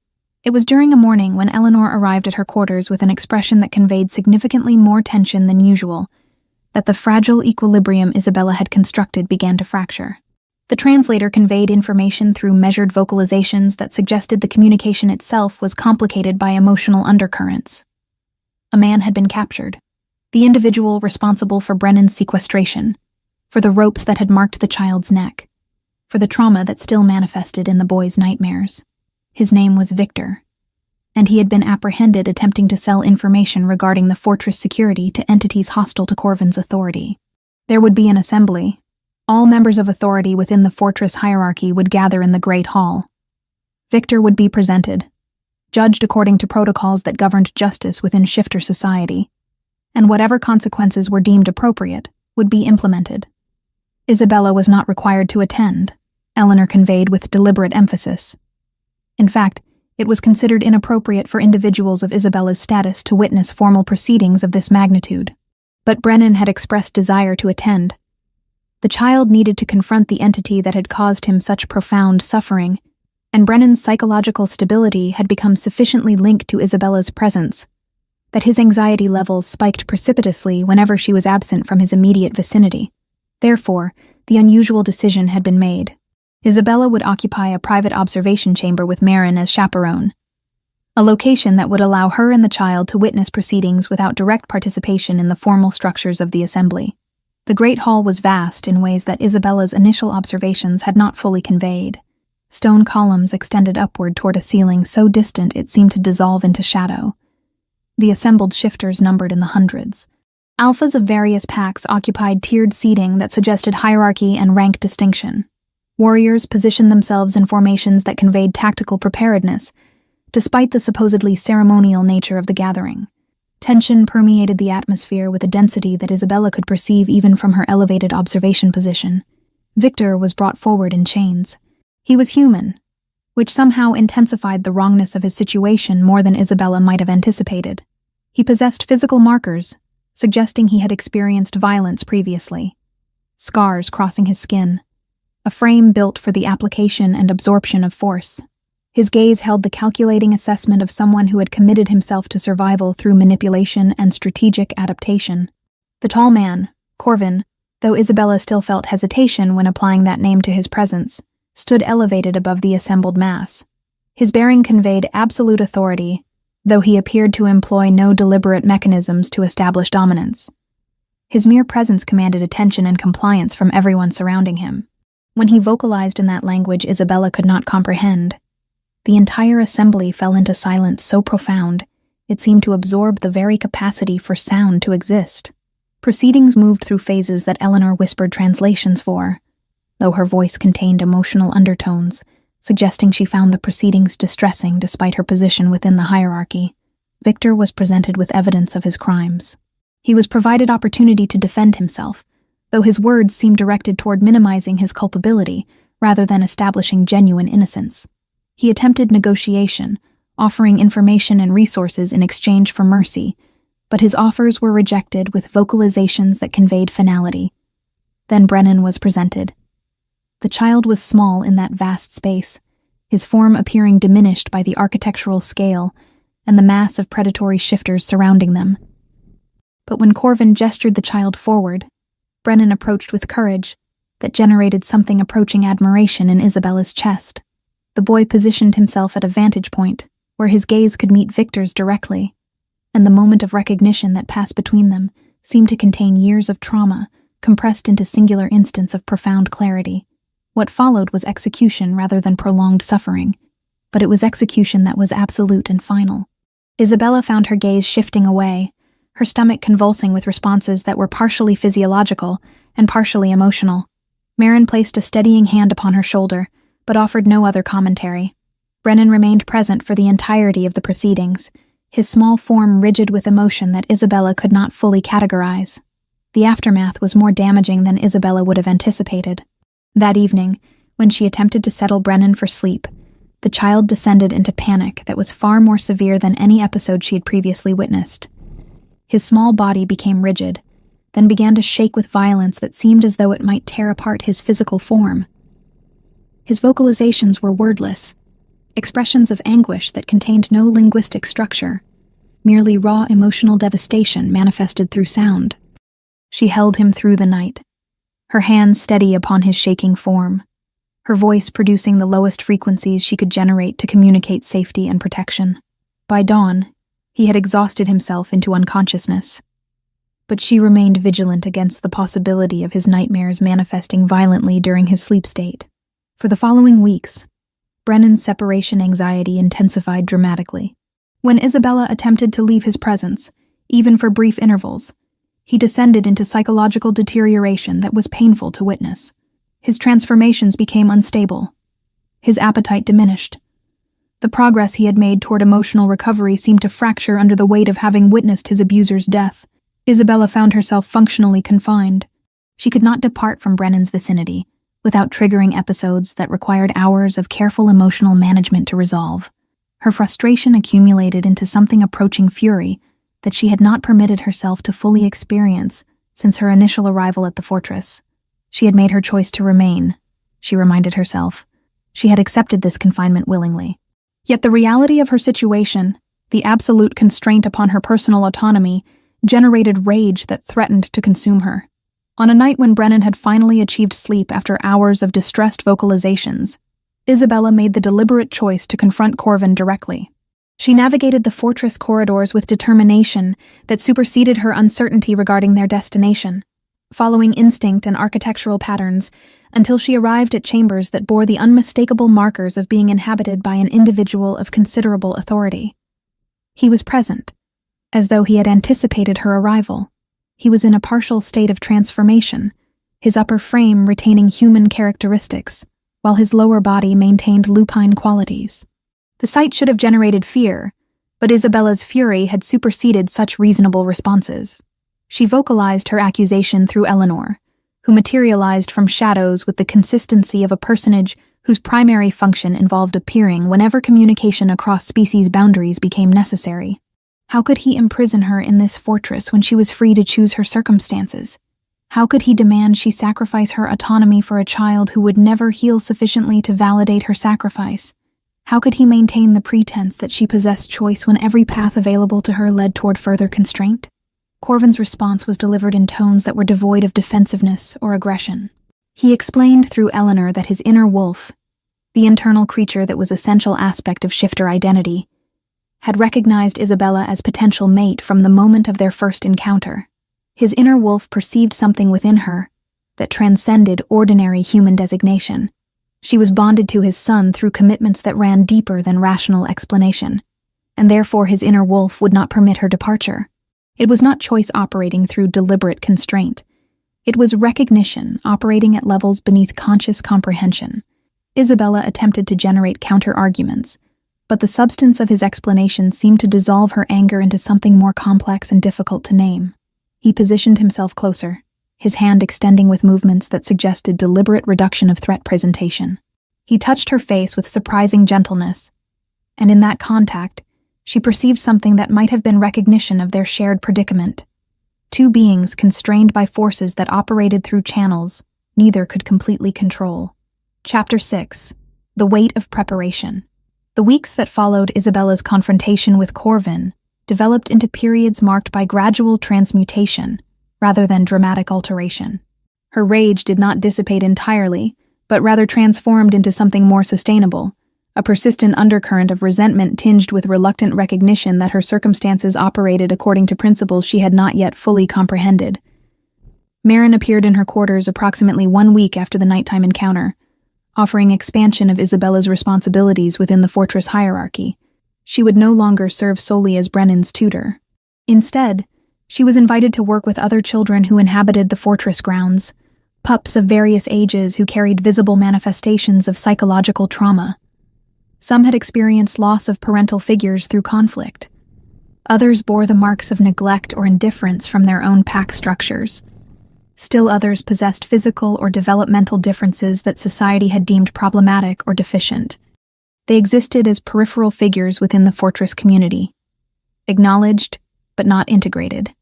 It was during a morning when Eleanor arrived at her quarters with an expression that conveyed significantly more tension than usual, that the fragile equilibrium Isabella had constructed began to fracture. The translator conveyed information through measured vocalizations that suggested the communication itself was complicated by emotional undercurrents. A man had been captured, the individual responsible for Brennan's sequestration, for the ropes that had marked the child's neck, for the trauma that still manifested in the boy's nightmares. His name was Victor, and he had been apprehended attempting to sell information regarding the fortress security to entities hostile to Corvin's authority. There would be an assembly. All members of authority within the fortress hierarchy would gather in the Great Hall. Victor would be presented, judged according to protocols that governed justice within shifter society, and whatever consequences were deemed appropriate would be implemented. Isabella was not required to attend, Eleanor conveyed with deliberate emphasis. In fact, it was considered inappropriate for individuals of Isabella's status to witness formal proceedings of this magnitude. But Brennan had expressed desire to attend. The child needed to confront the entity that had caused him such profound suffering, and Brennan's psychological stability had become sufficiently linked to Isabella's presence that his anxiety levels spiked precipitously whenever she was absent from his immediate vicinity. Therefore, the unusual decision had been made. Isabella would occupy a private observation chamber with Marin as chaperone, a location that would allow her and the child to witness proceedings without direct participation in the formal structures of the assembly. The Great Hall was vast in ways that Isabella's initial observations had not fully conveyed. Stone columns extended upward toward a ceiling so distant it seemed to dissolve into shadow. The assembled shifters numbered in the hundreds. Alphas of various packs occupied tiered seating that suggested hierarchy and rank distinction. Warriors positioned themselves in formations that conveyed tactical preparedness, despite the supposedly ceremonial nature of the gathering. Tension permeated the atmosphere with a density that Isabella could perceive even from her elevated observation position. Victor was brought forward in chains. He was human, which somehow intensified the wrongness of his situation more than Isabella might have anticipated. He possessed physical markers, suggesting he had experienced violence previously. Scars crossing his skin, a frame built for the application and absorption of force. His gaze held the calculating assessment of someone who had committed himself to survival through manipulation and strategic adaptation. The tall man, Corvin, though Isabella still felt hesitation when applying that name to his presence, stood elevated above the assembled mass. His bearing conveyed absolute authority, though he appeared to employ no deliberate mechanisms to establish dominance. His mere presence commanded attention and compliance from everyone surrounding him. When he vocalized in that language Isabella could not comprehend, the entire assembly fell into silence so profound it seemed to absorb the very capacity for sound to exist. Proceedings moved through phases that Eleanor whispered translations for, though her voice contained emotional undertones, suggesting she found the proceedings distressing despite her position within the hierarchy. Victor was presented with evidence of his crimes. He was provided opportunity to defend himself, though his words seemed directed toward minimizing his culpability rather than establishing genuine innocence. He attempted negotiation, offering information and resources in exchange for mercy, but his offers were rejected with vocalizations that conveyed finality. Then Brennan was presented. The child was small in that vast space, his form appearing diminished by the architectural scale and the mass of predatory shifters surrounding them. But when Corvin gestured the child forward, Brennan approached with courage that generated something approaching admiration in Isabella's chest. The boy positioned himself at a vantage point, where his gaze could meet Victor's directly, and the moment of recognition that passed between them seemed to contain years of trauma, compressed into singular instants of profound clarity. What followed was execution rather than prolonged suffering, but it was execution that was absolute and final. Isabella found her gaze shifting away, her stomach convulsing with responses that were partially physiological and partially emotional. Marin placed a steadying hand upon her shoulder, but offered no other commentary. Brennan remained present for the entirety of the proceedings, his small form rigid with emotion that Isabella could not fully categorize. The aftermath was more damaging than Isabella would have anticipated. That evening, when she attempted to settle Brennan for sleep, the child descended into panic that was far more severe than any episode she had previously witnessed. His small body became rigid, then began to shake with violence that seemed as though it might tear apart his physical form. His vocalizations were wordless, expressions of anguish that contained no linguistic structure, merely raw emotional devastation manifested through sound. She held him through the night, her hands steady upon his shaking form, her voice producing the lowest frequencies she could generate to communicate safety and protection. By dawn, he had exhausted himself into unconsciousness. But she remained vigilant against the possibility of his nightmares manifesting violently during his sleep state. For the following weeks, Brennan's separation anxiety intensified dramatically. When Isabella attempted to leave his presence, even for brief intervals, he descended into psychological deterioration that was painful to witness. His transformations became unstable. His appetite diminished. The progress he had made toward emotional recovery seemed to fracture under the weight of having witnessed his abuser's death. Isabella found herself functionally confined. She could not depart from Brennan's vicinity without triggering episodes that required hours of careful emotional management to resolve. Her frustration accumulated into something approaching fury that she had not permitted herself to fully experience since her initial arrival at the fortress. She had made her choice to remain, she reminded herself. She had accepted this confinement willingly. Yet the reality of her situation, the absolute constraint upon her personal autonomy, generated rage that threatened to consume her. On a night when Brennan had finally achieved sleep after hours of distressed vocalizations, Isabella made the deliberate choice to confront Corvin directly. She navigated the fortress corridors with determination that superseded her uncertainty regarding their destination, following instinct and architectural patterns until she arrived at chambers that bore the unmistakable markers of being inhabited by an individual of considerable authority. He was present, as though he had anticipated her arrival. He was in a partial state of transformation, his upper frame retaining human characteristics, while his lower body maintained lupine qualities. The sight should have generated fear, but Isabella's fury had superseded such reasonable responses. She vocalized her accusation through Eleanor, who materialized from shadows with the consistency of a personage whose primary function involved appearing whenever communication across species boundaries became necessary. How could he imprison her in this fortress when she was free to choose her circumstances? How could he demand she sacrifice her autonomy for a child who would never heal sufficiently to validate her sacrifice? How could he maintain the pretense that she possessed choice when every path available to her led toward further constraint? Corvin's response was delivered in tones that were devoid of defensiveness or aggression. He explained through Eleanor that his inner wolf, the internal creature that was an essential aspect of shifter identity, had recognized Isabella as potential mate from the moment of their first encounter. His inner wolf perceived something within her that transcended ordinary human designation. She was bonded to his son through commitments that ran deeper than rational explanation, and therefore his inner wolf would not permit her departure. It was not choice operating through deliberate constraint. It was recognition operating at levels beneath conscious comprehension. Isabella attempted to generate counter-arguments, but the substance of his explanation seemed to dissolve her anger into something more complex and difficult to name. He positioned himself closer, his hand extending with movements that suggested deliberate reduction of threat presentation. He touched her face with surprising gentleness, and in that contact, she perceived something that might have been recognition of their shared predicament. Two beings constrained by forces that operated through channels neither could completely control. Chapter 6. The Weight of Preparation. The weeks that followed Isabella's confrontation with Corvin developed into periods marked by gradual transmutation rather than dramatic alteration. Her rage did not dissipate entirely, but rather transformed into something more sustainable, a persistent undercurrent of resentment tinged with reluctant recognition that her circumstances operated according to principles she had not yet fully comprehended. Marin appeared in her quarters approximately 1 week after the nighttime encounter, offering expansion of Isabella's responsibilities within the fortress hierarchy. She would no longer serve solely as Brennan's tutor. Instead, she was invited to work with other children who inhabited the fortress grounds, pups of various ages who carried visible manifestations of psychological trauma. Some had experienced loss of parental figures through conflict. Others bore the marks of neglect or indifference from their own pack structures. Still others possessed physical or developmental differences that society had deemed problematic or deficient. They existed as peripheral figures within the fortress community, acknowledged but not integrated,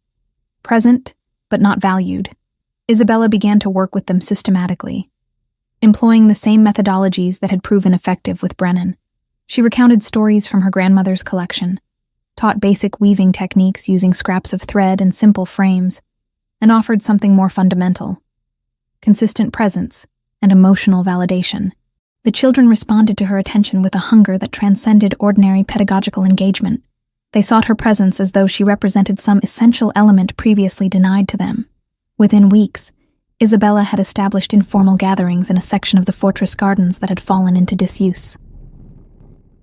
present but not valued. Isabella began to work with them systematically, employing the same methodologies that had proven effective with Brennan. She recounted stories from her grandmother's collection, taught basic weaving techniques using scraps of thread and simple frames, and offered something more fundamental: consistent presence and emotional validation. The children responded to her attention with a hunger that transcended ordinary pedagogical engagement. They sought her presence as though she represented some essential element previously denied to them. Within weeks, Isabella had established informal gatherings in a section of the fortress gardens that had fallen into disuse.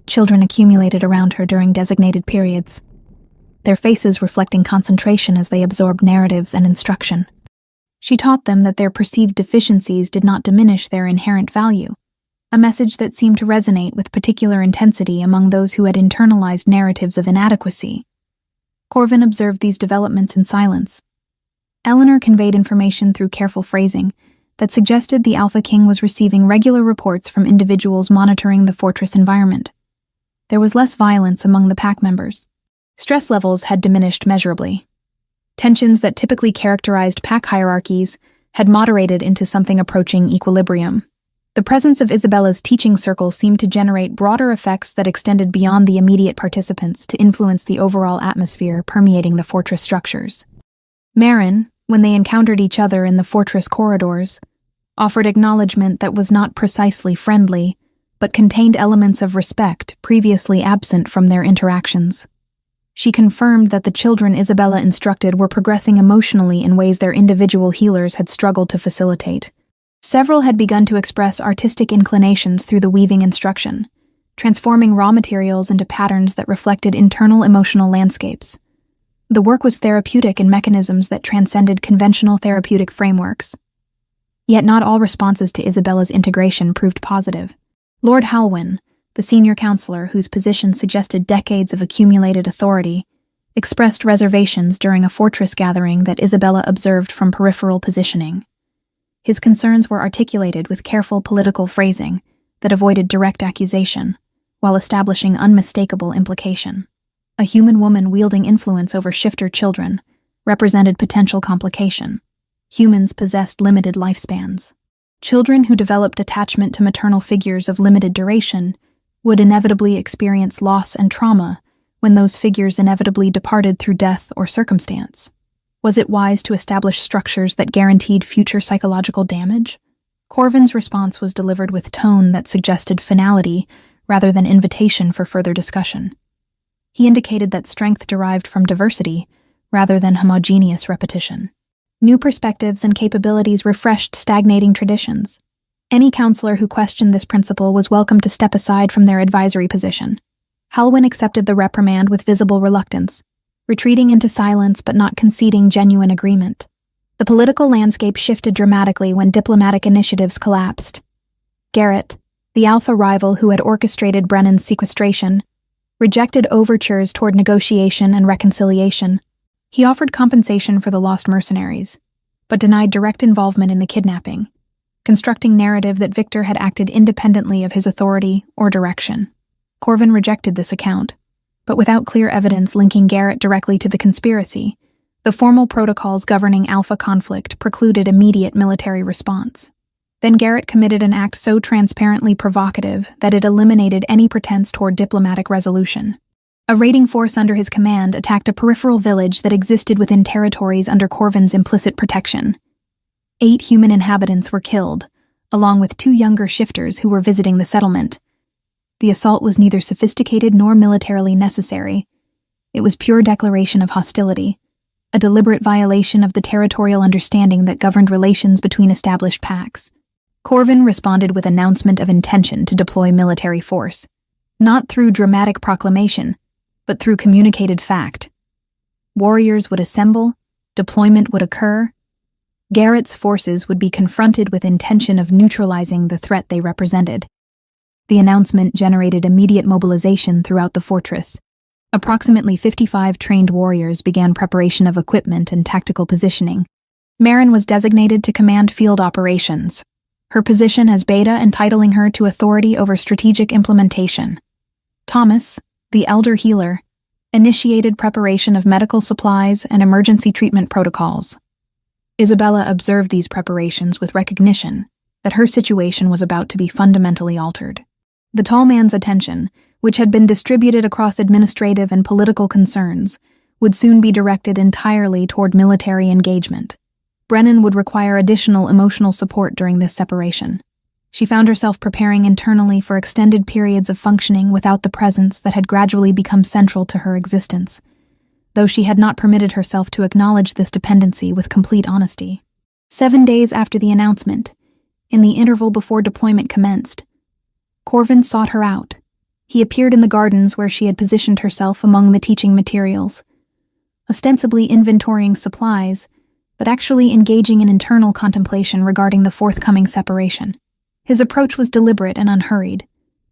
Children accumulated around her during designated periods, their faces reflecting concentration as they absorbed narratives and instruction. She taught them that their perceived deficiencies did not diminish their inherent value, a message that seemed to resonate with particular intensity among those who had internalized narratives of inadequacy. Corvin observed these developments in silence. Eleanor conveyed information through careful phrasing that suggested the Alpha King was receiving regular reports from individuals monitoring the fortress environment. There was less violence among the pack members. Stress levels had diminished measurably. Tensions that typically characterized pack hierarchies had moderated into something approaching equilibrium. The presence of Isabella's teaching circle seemed to generate broader effects that extended beyond the immediate participants to influence the overall atmosphere permeating the fortress structures. Marin, when they encountered each other in the fortress corridors, offered acknowledgement that was not precisely friendly, but contained elements of respect previously absent from their interactions. She confirmed that the children Isabella instructed were progressing emotionally in ways their individual healers had struggled to facilitate. Several had begun to express artistic inclinations through the weaving instruction, transforming raw materials into patterns that reflected internal emotional landscapes. The work was therapeutic in mechanisms that transcended conventional therapeutic frameworks. Yet not all responses to Isabella's integration proved positive. Lord Halwyn, the senior counselor whose position suggested decades of accumulated authority, expressed reservations during a fortress gathering that Isabella observed from peripheral positioning. His concerns were articulated with careful political phrasing that avoided direct accusation, while establishing unmistakable implication. A human woman wielding influence over shifter children represented potential complication. Humans possessed limited lifespans. Children who developed attachment to maternal figures of limited duration would inevitably experience loss and trauma when those figures inevitably departed through death or circumstance. Was it wise to establish structures that guaranteed future psychological damage? Corvin's response was delivered with tone that suggested finality rather than invitation for further discussion. He indicated that strength derived from diversity rather than homogeneous repetition. New perspectives and capabilities refreshed stagnating traditions. Any counselor who questioned this principle was welcome to step aside from their advisory position. Halwyn accepted the reprimand with visible reluctance, retreating into silence but not conceding genuine agreement. The political landscape shifted dramatically when diplomatic initiatives collapsed. Garrett, the Alpha rival who had orchestrated Brennan's sequestration, rejected overtures toward negotiation and reconciliation. He offered compensation for the lost mercenaries, but denied direct involvement in the kidnapping, constructing narrative that Victor had acted independently of his authority or direction. Corvin rejected this account, but without clear evidence linking Garrett directly to the conspiracy, the formal protocols governing Alpha conflict precluded immediate military response. Then Garrett committed an act so transparently provocative that it eliminated any pretense toward diplomatic resolution. A raiding force under his command attacked a peripheral village that existed within territories under Corvin's implicit protection. 8 human inhabitants were killed, along with 2 younger shifters who were visiting the settlement. The assault was neither sophisticated nor militarily necessary. It was pure declaration of hostility, a deliberate violation of the territorial understanding that governed relations between established packs. Corvin responded with announcement of intention to deploy military force, not through dramatic proclamation, but through communicated fact. Warriors would assemble, deployment would occur. Garrett's forces would be confronted with intention of neutralizing the threat they represented. The announcement generated immediate mobilization throughout the fortress. Approximately 55 trained warriors began preparation of equipment and tactical positioning. Marin was designated to command field operations, her position as Beta entitling her to authority over strategic implementation. Thomas, the elder healer, initiated preparation of medical supplies and emergency treatment protocols. Isabella observed these preparations with recognition that her situation was about to be fundamentally altered. The tall man's attention, which had been distributed across administrative and political concerns, would soon be directed entirely toward military engagement. Brennan would require additional emotional support during this separation. She found herself preparing internally for extended periods of functioning without the presence that had gradually become central to her existence, though she had not permitted herself to acknowledge this dependency with complete honesty. 7 days after the announcement, in the interval before deployment commenced, Corvin sought her out. He appeared in the gardens where she had positioned herself among the teaching materials, ostensibly inventorying supplies, but actually engaging in internal contemplation regarding the forthcoming separation. His approach was deliberate and unhurried,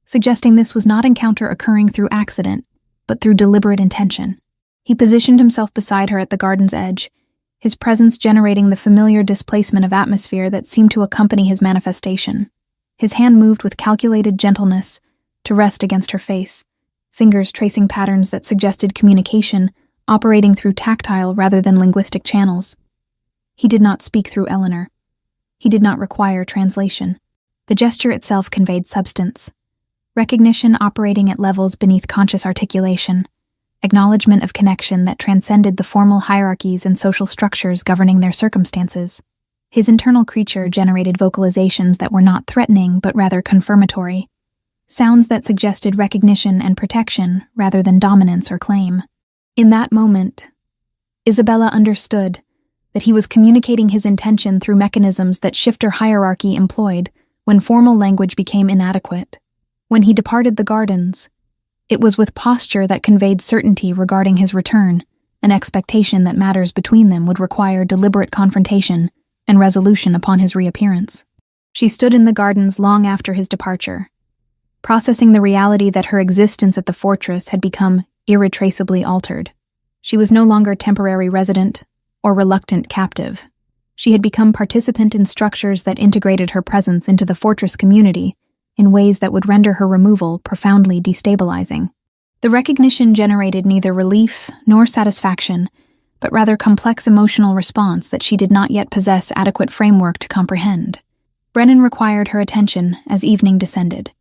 suggesting this was not encounter occurring through accident, but through deliberate intention. He positioned himself beside her at the garden's edge, his presence generating the familiar displacement of atmosphere that seemed to accompany his manifestation. His hand moved with calculated gentleness to rest against her face, fingers tracing patterns that suggested communication, operating through tactile rather than linguistic channels. He did not speak through Eleanor. He did not require translation. The gesture itself conveyed substance, recognition operating at levels beneath conscious articulation, acknowledgement of connection that transcended the formal hierarchies and social structures governing their circumstances. His internal creature generated vocalizations that were not threatening but rather confirmatory, sounds that suggested recognition and protection rather than dominance or claim. In that moment, Isabella understood that he was communicating his intention through mechanisms that shifter hierarchy employed when formal language became inadequate. When he departed the gardens, it was with posture that conveyed certainty regarding his return, an expectation that matters between them would require deliberate confrontation and resolution upon his reappearance. She stood in the gardens long after his departure, processing the reality that her existence at the fortress had become irretraceably altered. She was no longer temporary resident or reluctant captive. She had become participant in structures that integrated her presence into the fortress community in ways that would render her removal profoundly destabilizing. The recognition generated neither relief nor satisfaction, but rather complex emotional response that she did not yet possess adequate framework to comprehend. Brennan required her attention as evening descended.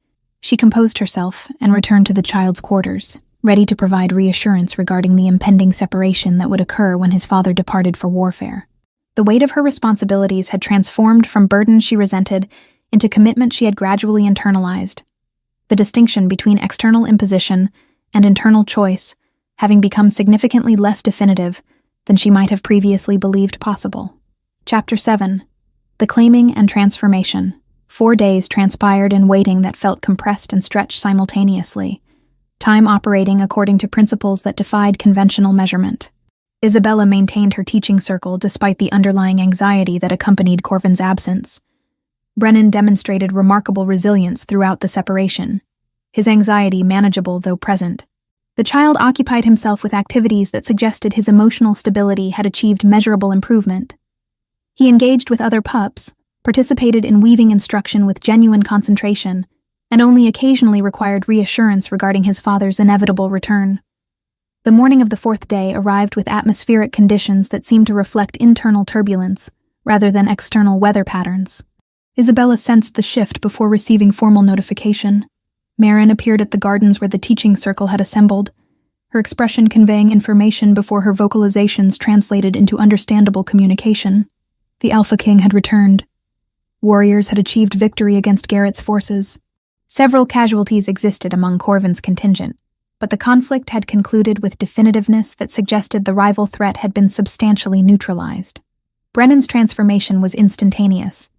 She composed herself and returned to the child's quarters, ready to provide reassurance regarding the impending separation that would occur when his father departed for warfare. The weight of her responsibilities had transformed from burden she resented into commitment she had gradually internalized, the distinction between external imposition and internal choice having become significantly less definitive than she might have previously believed possible. Chapter 7. The Claiming and Transformation. 4 days transpired in waiting that felt compressed and stretched simultaneously, time operating according to principles that defied conventional measurement. Isabella maintained her teaching circle despite the underlying anxiety that accompanied Corvin's absence. Brennan demonstrated remarkable resilience throughout the separation, his anxiety manageable though present. The child occupied himself with activities that suggested his emotional stability had achieved measurable improvement. He engaged with other pups, participated in weaving instruction with genuine concentration, and only occasionally required reassurance regarding his father's inevitable return. The morning of the 4th day arrived with atmospheric conditions that seemed to reflect internal turbulence rather than external weather patterns. Isabella sensed the shift before receiving formal notification. Marin appeared at the gardens where the teaching circle had assembled, her expression conveying information before her vocalizations translated into understandable communication. The Alpha King had returned. Warriors had achieved victory against Garrett's forces. Several casualties existed among Corvin's contingent, but the conflict had concluded with definitiveness that suggested the rival threat had been substantially neutralized. Brennan's transformation was instantaneous.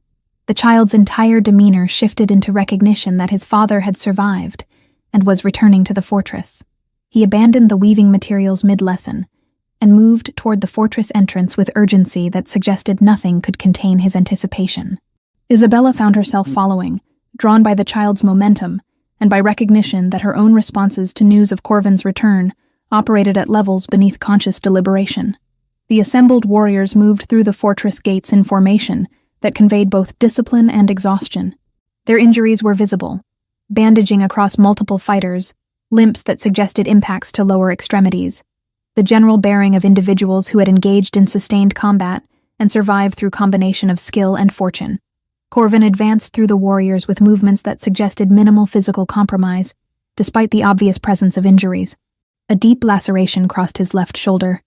The child's entire demeanor shifted into recognition that his father had survived and was returning to the fortress. He abandoned the weaving materials mid-lesson and moved toward the fortress entrance with urgency that suggested nothing could contain his anticipation. Isabella found herself following, drawn by the child's momentum and by recognition that her own responses to news of Corvin's return operated at levels beneath conscious deliberation. The assembled warriors moved through the fortress gates in formation that conveyed both discipline and exhaustion. Their injuries were visible, bandaging across multiple fighters, limps that suggested impacts to lower extremities, the general bearing of individuals who had engaged in sustained combat and survived through combination of skill and fortune. Corvin advanced through the warriors with movements that suggested minimal physical compromise, despite the obvious presence of injuries. A deep laceration crossed his left shoulder,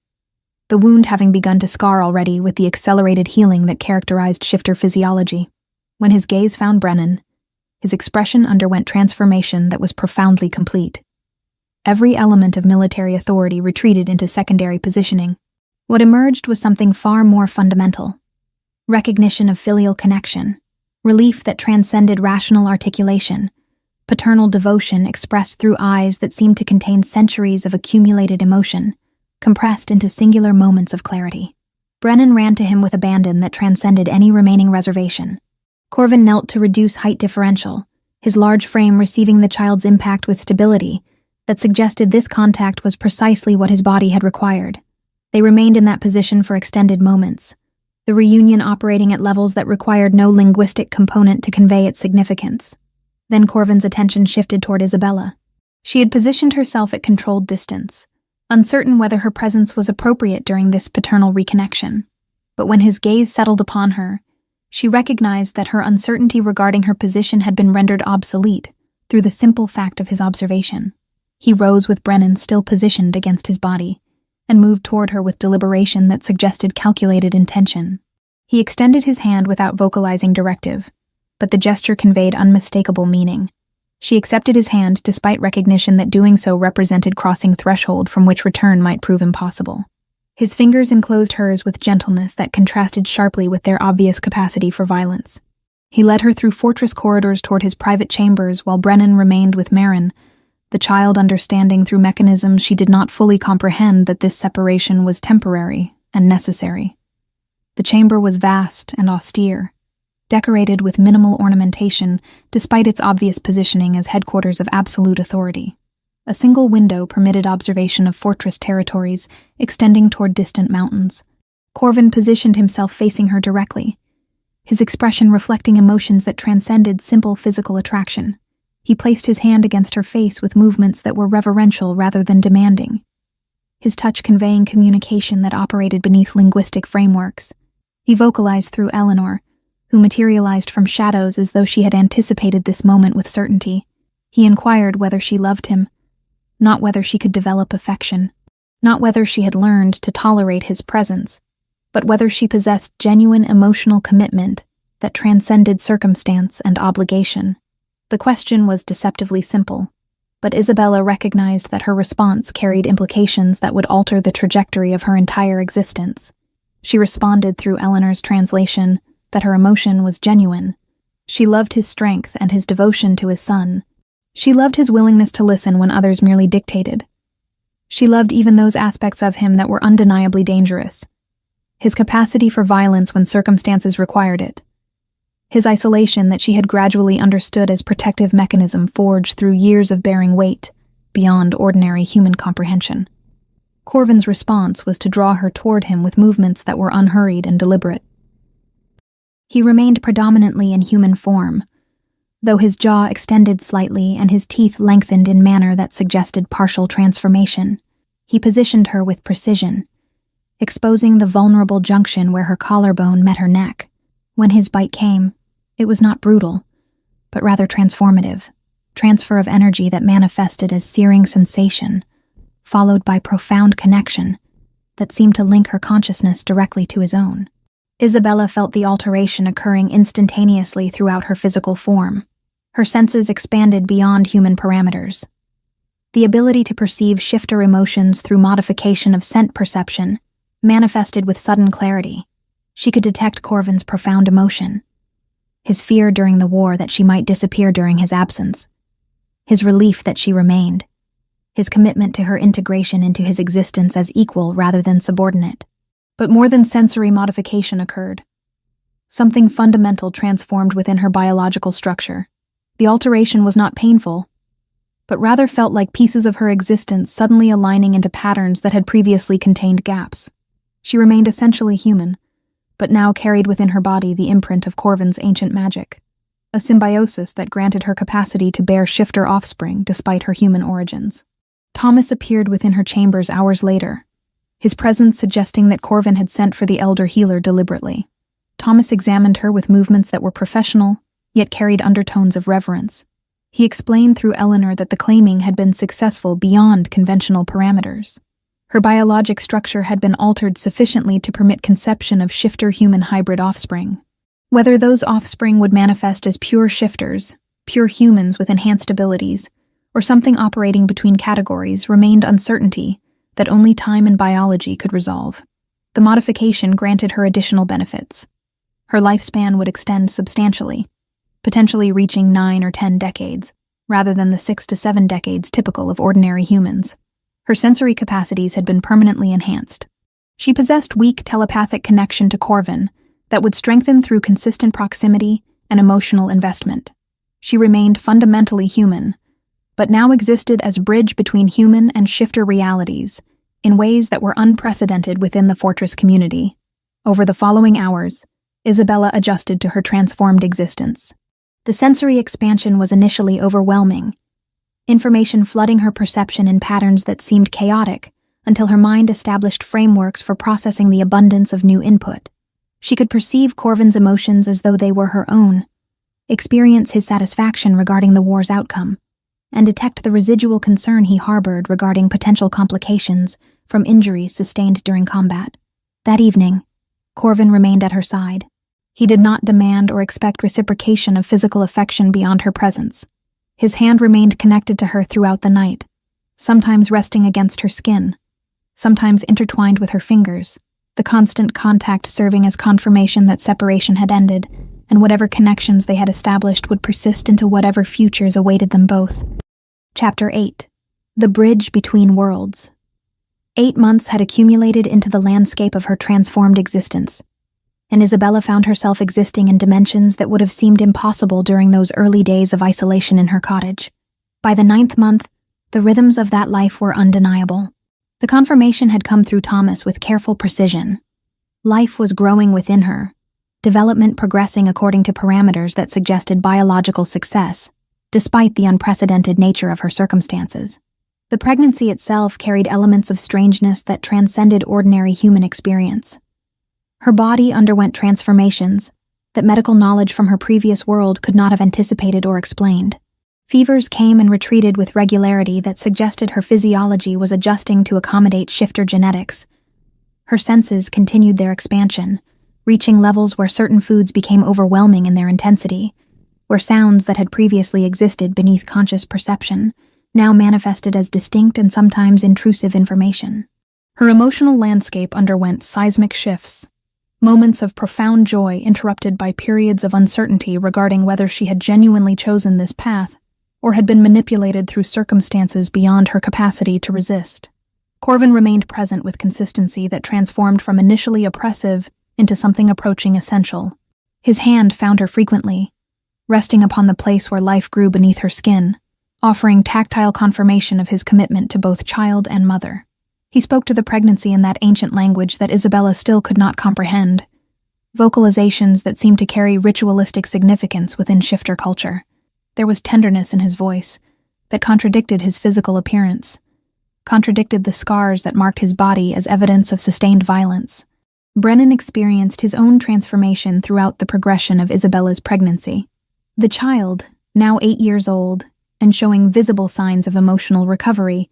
the wound having begun to scar already with the accelerated healing that characterized shifter physiology. When his gaze found Brennan, His expression underwent transformation that was profoundly complete. Every element of military authority retreated into secondary positioning. What emerged was something far more fundamental: recognition of filial connection, relief that transcended rational articulation, paternal devotion expressed through eyes that seemed to contain centuries of accumulated emotion, compressed into singular moments of clarity. Brennan ran to him with abandon that transcended any remaining reservation. Corvin knelt to reduce height differential, his large frame receiving the child's impact with stability that suggested this contact was precisely what his body had required. They remained in that position for extended moments, the reunion operating at levels that required no linguistic component to convey its significance. Then Corvin's attention shifted toward Isabella. She had positioned herself at controlled distance, uncertain whether her presence was appropriate during this paternal reconnection. But when his gaze settled upon her, she recognized that her uncertainty regarding her position had been rendered obsolete through the simple fact of his observation. He rose with Brennan still positioned against his body, and moved toward her with deliberation that suggested calculated intention. He extended his hand without vocalizing directive, but the gesture conveyed unmistakable meaning. She accepted his hand despite recognition that doing so represented crossing threshold from which return might prove impossible. His fingers enclosed hers with gentleness that contrasted sharply with their obvious capacity for violence. He led her through fortress corridors toward his private chambers while Brennan remained with Marin, the child understanding through mechanisms she did not fully comprehend that this separation was temporary and necessary. The chamber was vast and austere, decorated with minimal ornamentation despite its obvious positioning as headquarters of absolute authority. A single window permitted observation of fortress territories extending toward distant mountains. Corvin positioned himself facing her directly, his expression reflecting emotions that transcended simple physical attraction. He placed his hand against her face with movements that were reverential rather than demanding, his touch conveying communication that operated beneath linguistic frameworks. He vocalized through Eleanor, who materialized from shadows as though she had anticipated this moment with certainty. He inquired whether she loved him, not whether she could develop affection, not whether she had learned to tolerate his presence, but whether she possessed genuine emotional commitment that transcended circumstance and obligation. The question was deceptively simple, but Isabella recognized that her response carried implications that would alter the trajectory of her entire existence. She responded through Eleanor's translation that her emotion was genuine. She loved his strength and his devotion to his son. She loved his willingness to listen when others merely dictated. She loved even those aspects of him that were undeniably dangerous. His capacity for violence when circumstances required it. His isolation that she had gradually understood as protective mechanism forged through years of bearing weight, beyond ordinary human comprehension. Corvin's response was to draw her toward him with movements that were unhurried and deliberate. He remained predominantly in human form, though his jaw extended slightly and his teeth lengthened in manner that suggested partial transformation. He positioned her with precision, exposing the vulnerable junction where her collarbone met her neck. When his bite came, it was not brutal, but rather transformative, transfer of energy that manifested as searing sensation, followed by profound connection that seemed to link her consciousness directly to his own. Isabella felt the alteration occurring instantaneously throughout her physical form. Her senses expanded beyond human parameters. The ability to perceive shifter emotions through modification of scent perception manifested with sudden clarity. She could detect Corvin's profound emotion, his fear during the war that she might disappear during his absence, his relief that she remained, his commitment to her integration into his existence as equal rather than subordinate. But more than sensory modification occurred. Something fundamental transformed within her biological structure. The alteration was not painful, but rather felt like pieces of her existence suddenly aligning into patterns that had previously contained gaps. She remained essentially human, but now carried within her body the imprint of Corvin's ancient magic, a symbiosis that granted her capacity to bear shifter offspring despite her human origins. Thomas appeared within her chambers hours later, his presence suggesting that Corvin had sent for the elder healer deliberately. Thomas examined her with movements that were professional, yet carried undertones of reverence. He explained through Eleanor that the claiming had been successful beyond conventional parameters. Her biologic structure had been altered sufficiently to permit conception of shifter human hybrid offspring. Whether those offspring would manifest as pure shifters, pure humans with enhanced abilities, or something operating between categories remained uncertainty that only time and biology could resolve. The modification granted her additional benefits. Her lifespan would extend substantially, potentially reaching 9 or 10 decades, rather than the 6 to 7 decades typical of ordinary humans. Her sensory capacities had been permanently enhanced. She possessed weak telepathic connection to Corvin that would strengthen through consistent proximity and emotional investment. She remained fundamentally human, but now existed as a bridge between human and shifter realities in ways that were unprecedented within the Fortress community. Over the following hours, Isabella adjusted to her transformed existence. The sensory expansion was initially overwhelming, information flooding her perception in patterns that seemed chaotic until her mind established frameworks for processing the abundance of new input. She could perceive Corvin's emotions as though they were her own, experience his satisfaction regarding the war's outcome, and detect the residual concern he harbored regarding potential complications from injuries sustained during combat. That evening, Corvin remained at her side. He did not demand or expect reciprocation of physical affection beyond her presence. His hand remained connected to her throughout the night, sometimes resting against her skin, sometimes intertwined with her fingers, the constant contact serving as confirmation that separation had ended, and whatever connections they had established would persist into whatever futures awaited them both. Chapter 8. The Bridge Between Worlds. 8 months had accumulated into the landscape of her transformed existence, and Isabella found herself existing in dimensions that would have seemed impossible during those early days of isolation in her cottage. By the 9th month, the rhythms of that life were undeniable. The confirmation had come through Thomas with careful precision. Life was growing within her, development progressing according to parameters that suggested biological success, despite the unprecedented nature of her circumstances. The pregnancy itself carried elements of strangeness that transcended ordinary human experience. Her body underwent transformations that medical knowledge from her previous world could not have anticipated or explained. Fevers came and retreated with regularity that suggested her physiology was adjusting to accommodate shifter genetics. Her senses continued their expansion, reaching levels where certain foods became overwhelming in their intensity, where sounds that had previously existed beneath conscious perception now manifested as distinct and sometimes intrusive information. Her emotional landscape underwent seismic shifts, moments of profound joy interrupted by periods of uncertainty regarding whether she had genuinely chosen this path or had been manipulated through circumstances beyond her capacity to resist. Corvin remained present with consistency that transformed from initially oppressive into something approaching essential. His hand found her frequently, resting upon the place where life grew beneath her skin, offering tactile confirmation of his commitment to both child and mother. He spoke to the pregnancy in that ancient language that Isabella still could not comprehend, vocalizations that seemed to carry ritualistic significance within shifter culture. There was tenderness in his voice that contradicted his physical appearance, contradicted the scars that marked his body as evidence of sustained violence. Brennan experienced his own transformation throughout the progression of Isabella's pregnancy. The child, now 8 years old and showing visible signs of emotional recovery,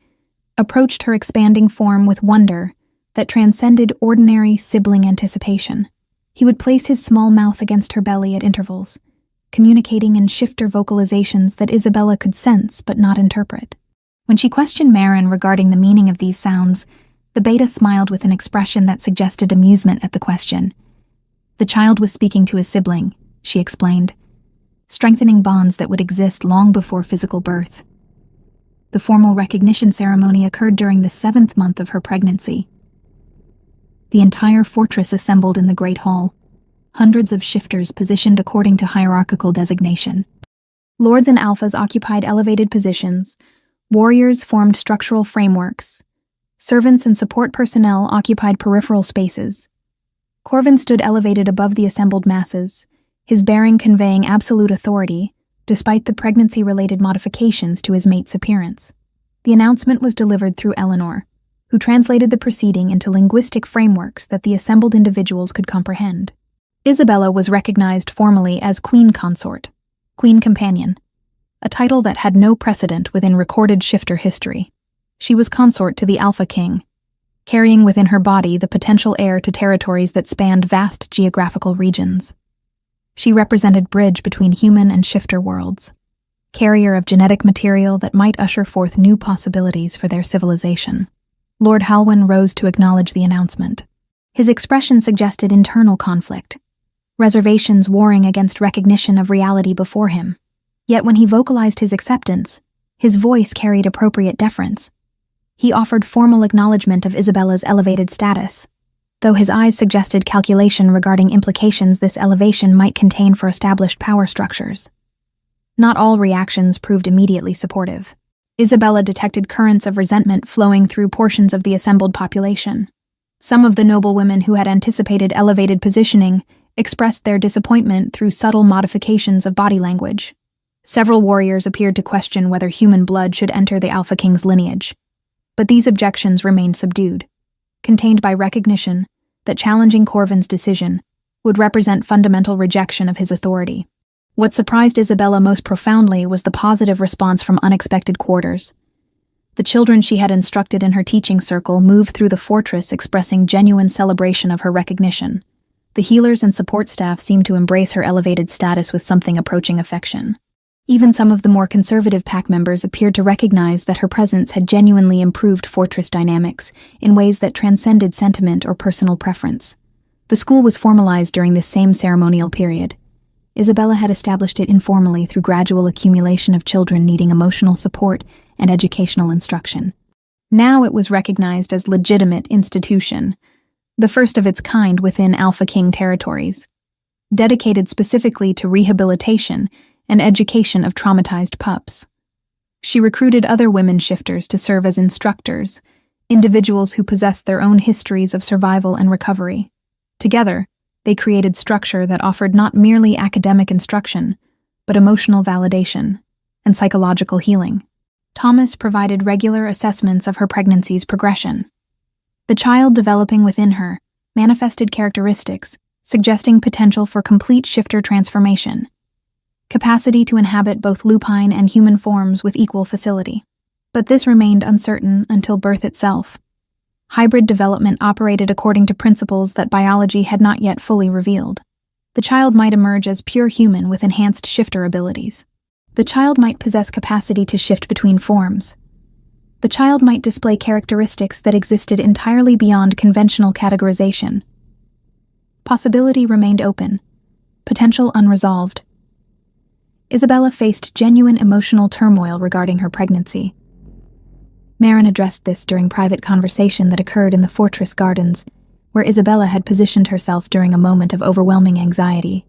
approached her expanding form with wonder that transcended ordinary sibling anticipation. He would place his small mouth against her belly at intervals, communicating in shifter vocalizations that Isabella could sense but not interpret. When she questioned Marin regarding the meaning of these sounds, the beta smiled with an expression that suggested amusement at the question. The child was speaking to his sibling, she explained, strengthening bonds that would exist long before physical birth. The formal recognition ceremony occurred during the 7th month of her pregnancy. The entire fortress assembled in the Great Hall, hundreds of shifters positioned according to hierarchical designation. Lords and alphas occupied elevated positions, warriors formed structural frameworks, servants and support personnel occupied peripheral spaces. Corvin stood elevated above the assembled masses, his bearing conveying absolute authority, despite the pregnancy-related modifications to his mate's appearance. The announcement was delivered through Eleanor, who translated the proceeding into linguistic frameworks that the assembled individuals could comprehend. Isabella was recognized formally as Queen Consort, Queen Companion, a title that had no precedent within recorded shifter history. She was consort to the Alpha King, carrying within her body the potential heir to territories that spanned vast geographical regions. She represented bridge between human and shifter worlds. carrier of genetic material that might usher forth new possibilities for their civilization. Lord Halwyn rose to acknowledge the announcement. His expression suggested internal conflict, reservations warring against recognition of reality before him. Yet when he vocalized his acceptance, his voice carried appropriate deference. He offered formal acknowledgement of Isabella's elevated status, though his eyes suggested calculation regarding implications this elevation might contain for established power structures. Not all reactions proved immediately supportive. Isabella detected currents of resentment flowing through portions of the assembled population. Some of the noblewomen who had anticipated elevated positioning expressed their disappointment through subtle modifications of body language. Several warriors appeared to question whether human blood should enter the Alpha King's lineage. But these objections remained subdued, contained by recognition that challenging Corvin's decision would represent fundamental rejection of his authority. What surprised Isabella most profoundly was the positive response from unexpected quarters. The children she had instructed in her teaching circle moved through the fortress expressing genuine celebration of her recognition. The healers and support staff seemed to embrace her elevated status with something approaching affection. Even some of the more conservative pack members appeared to recognize that her presence had genuinely improved fortress dynamics in ways that transcended sentiment or personal preference. The school was formalized during this same ceremonial period. Isabella had established it informally through gradual accumulation of children needing emotional support and educational instruction. Now it was recognized as legitimate institution, the first of its kind within Alpha King territories, dedicated specifically to rehabilitation and education of traumatized pups. She recruited other women shifters to serve as instructors, individuals who possessed their own histories of survival and recovery. Together, they created structure that offered not merely academic instruction, but emotional validation and psychological healing. Thomas provided regular assessments of her pregnancy's progression. The child developing within her manifested characteristics suggesting potential for complete shifter transformation, capacity to inhabit both lupine and human forms with equal facility. But this remained uncertain until birth itself. Hybrid development operated according to principles that biology had not yet fully revealed. The child might emerge as pure human with enhanced shifter abilities. The child might possess capacity to shift between forms. The child might display characteristics that existed entirely beyond conventional categorization. Possibility remained open, potential unresolved. Isabella faced genuine emotional turmoil regarding her pregnancy. Marin addressed this during private conversation that occurred in the fortress gardens, where Isabella had positioned herself during a moment of overwhelming anxiety.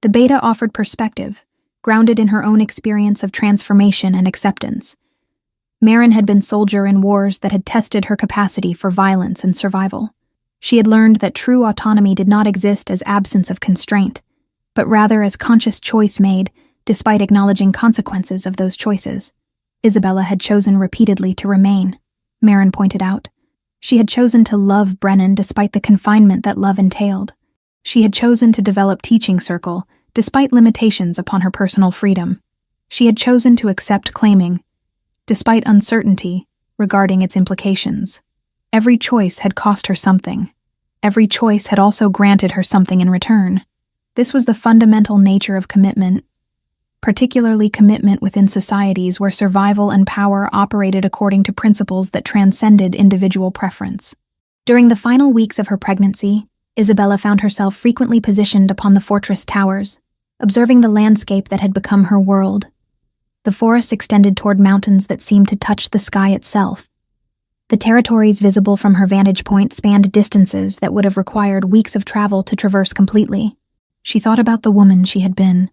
The beta offered perspective, grounded in her own experience of transformation and acceptance. Marin had been soldier in wars that had tested her capacity for violence and survival. She had learned that true autonomy did not exist as absence of constraint, but rather as conscious choice made, despite acknowledging consequences of those choices. Isabella had chosen repeatedly to remain, Marin pointed out. She had chosen to love Brennan despite the confinement that love entailed. She had chosen to develop teaching circle, despite limitations upon her personal freedom. She had chosen to accept claiming, despite uncertainty regarding its implications. Every choice had cost her something. Every choice had also granted her something in return. This was the fundamental nature of commitment, particularly commitment within societies where survival and power operated according to principles that transcended individual preference. During the final weeks of her pregnancy, Isabella found herself frequently positioned upon the fortress towers, observing the landscape that had become her world. The forest extended toward mountains that seemed to touch the sky itself. The territories visible from her vantage point spanned distances that would have required weeks of travel to traverse completely. She thought about the woman she had been,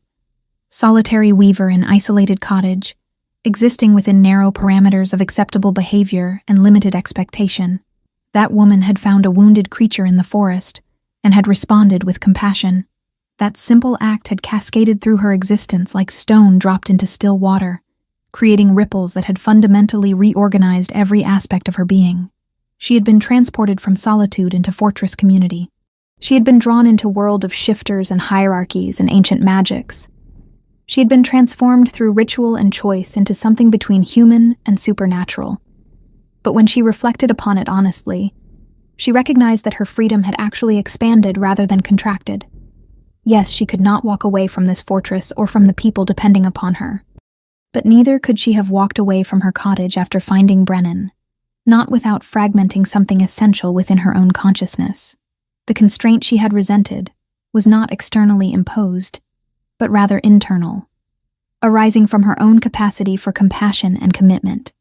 solitary weaver in isolated cottage, existing within narrow parameters of acceptable behavior and limited expectation. That woman had found a wounded creature in the forest and had responded with compassion. That simple act had cascaded through her existence like stone dropped into still water, creating ripples that had fundamentally reorganized every aspect of her being. She had been transported from solitude into fortress community. She had been drawn into a world of shifters and hierarchies and ancient magics. She had been transformed through ritual and choice into something between human and supernatural. But when she reflected upon it honestly, she recognized that her freedom had actually expanded rather than contracted. Yes, she could not walk away from this fortress or from the people depending upon her. But neither could she have walked away from her cottage after finding Brennan, not without fragmenting something essential within her own consciousness. The constraint she had resented was not externally imposed, but rather internal, arising from her own capacity for compassion and commitment.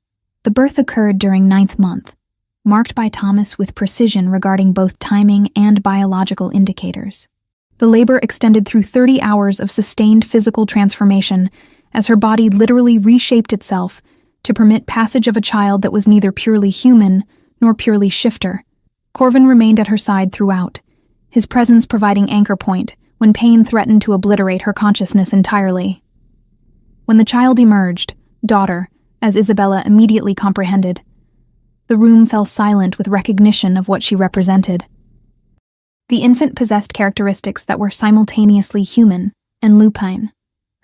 The birth occurred during 9th month, marked by Thomas with precision regarding both timing and biological indicators. The labor extended through 30 hours of sustained physical transformation as her body literally reshaped itself to permit passage of a child that was neither purely human nor purely shifter. Corvin remained at her side throughout, his presence providing anchor point when pain threatened to obliterate her consciousness entirely. When the child emerged, daughter, as Isabella immediately comprehended, the room fell silent with recognition of what she represented. The infant possessed characteristics that were simultaneously human and lupine.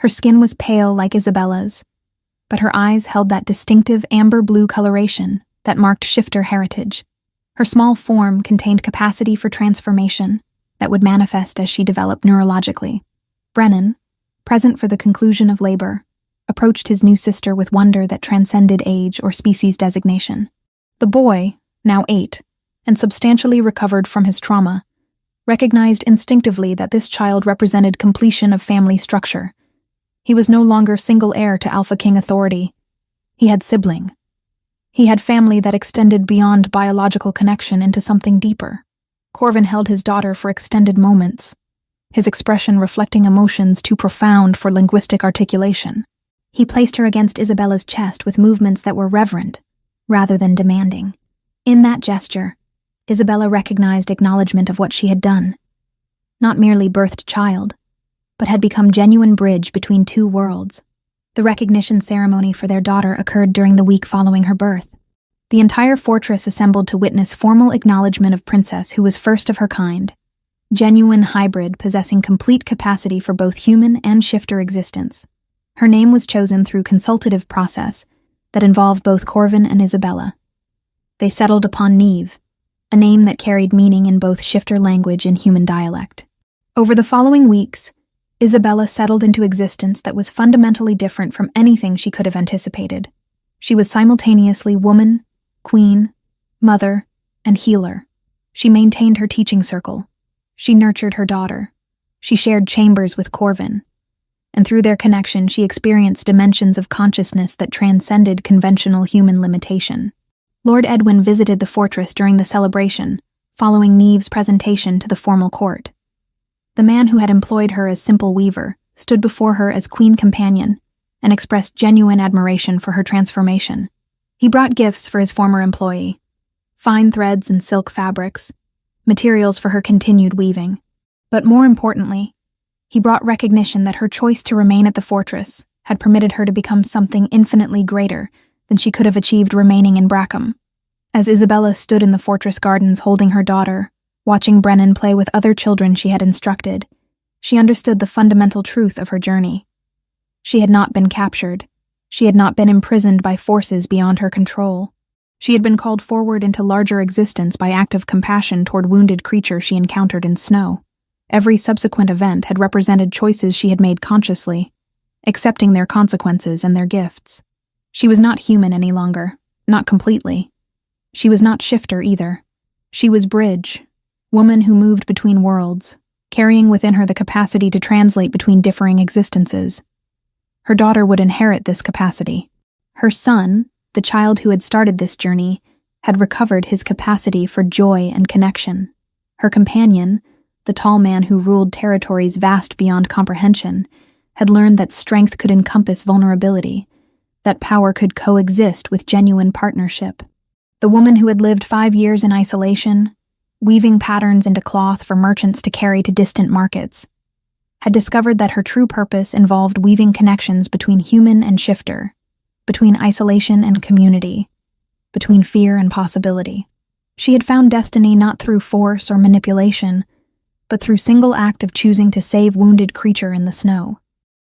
Her skin was pale like Isabella's, but her eyes held that distinctive amber-blue coloration that marked shifter heritage. Her small form contained capacity for transformation that would manifest as she developed neurologically. Brennan, present for the conclusion of labor, approached his new sister with wonder that transcended age or species designation. The boy, now 8, and substantially recovered from his trauma, recognized instinctively that this child represented completion of family structure. He was no longer single heir to Alpha King authority. He had sibling. He had family that extended beyond biological connection into something deeper. Corvin held his daughter for extended moments, his expression reflecting emotions too profound for linguistic articulation. He placed her against Isabella's chest with movements that were reverent, rather than demanding. In that gesture, Isabella recognized acknowledgement of what she had done. Not merely birthed child, but had become genuine bridge between two worlds. The recognition ceremony for their daughter occurred during the week following her birth. The entire fortress assembled to witness formal acknowledgement of Princess who was first of her kind, genuine hybrid possessing complete capacity for both human and shifter existence. Her name was chosen through consultative process that involved both Corvin and Isabella. They settled upon Neve, a name that carried meaning in both shifter language and human dialect. Over the following weeks, Isabella settled into existence that was fundamentally different from anything she could have anticipated. She was simultaneously woman, queen, mother, and healer. She maintained her teaching circle. She nurtured her daughter. She shared chambers with Corvin. And through their connection, she experienced dimensions of consciousness that transcended conventional human limitation. Lord Edwin visited the fortress during the celebration, following Neve's presentation to the formal court. The man who had employed her as simple weaver stood before her as queen companion and expressed genuine admiration for her transformation. He brought gifts for his former employee, fine threads and silk fabrics, materials for her continued weaving. But more importantly, he brought recognition that her choice to remain at the fortress had permitted her to become something infinitely greater than she could have achieved remaining in Brackham. As Isabella stood in the fortress gardens holding her daughter, watching Brennan play with other children she had instructed, she understood the fundamental truth of her journey. She had not been captured. She had not been imprisoned by forces beyond her control. She had been called forward into larger existence by act of compassion toward wounded creatures she encountered in snow. Every subsequent event had represented choices she had made consciously, accepting their consequences and their gifts. She was not human any longer, not completely. She was not shifter either. She was bridge, woman who moved between worlds, carrying within her the capacity to translate between differing existences. Her daughter would inherit this capacity. Her son, the child who had started this journey, had recovered his capacity for joy and connection. Her companion, the tall man who ruled territories vast beyond comprehension, had learned that strength could encompass vulnerability, that power could coexist with genuine partnership. The woman who had lived 5 years in isolation, weaving patterns into cloth for merchants to carry to distant markets, had discovered that her true purpose involved weaving connections between human and shifter, between isolation and community, between fear and possibility. She had found destiny not through force or manipulation, but through single act of choosing to save wounded creature in the snow.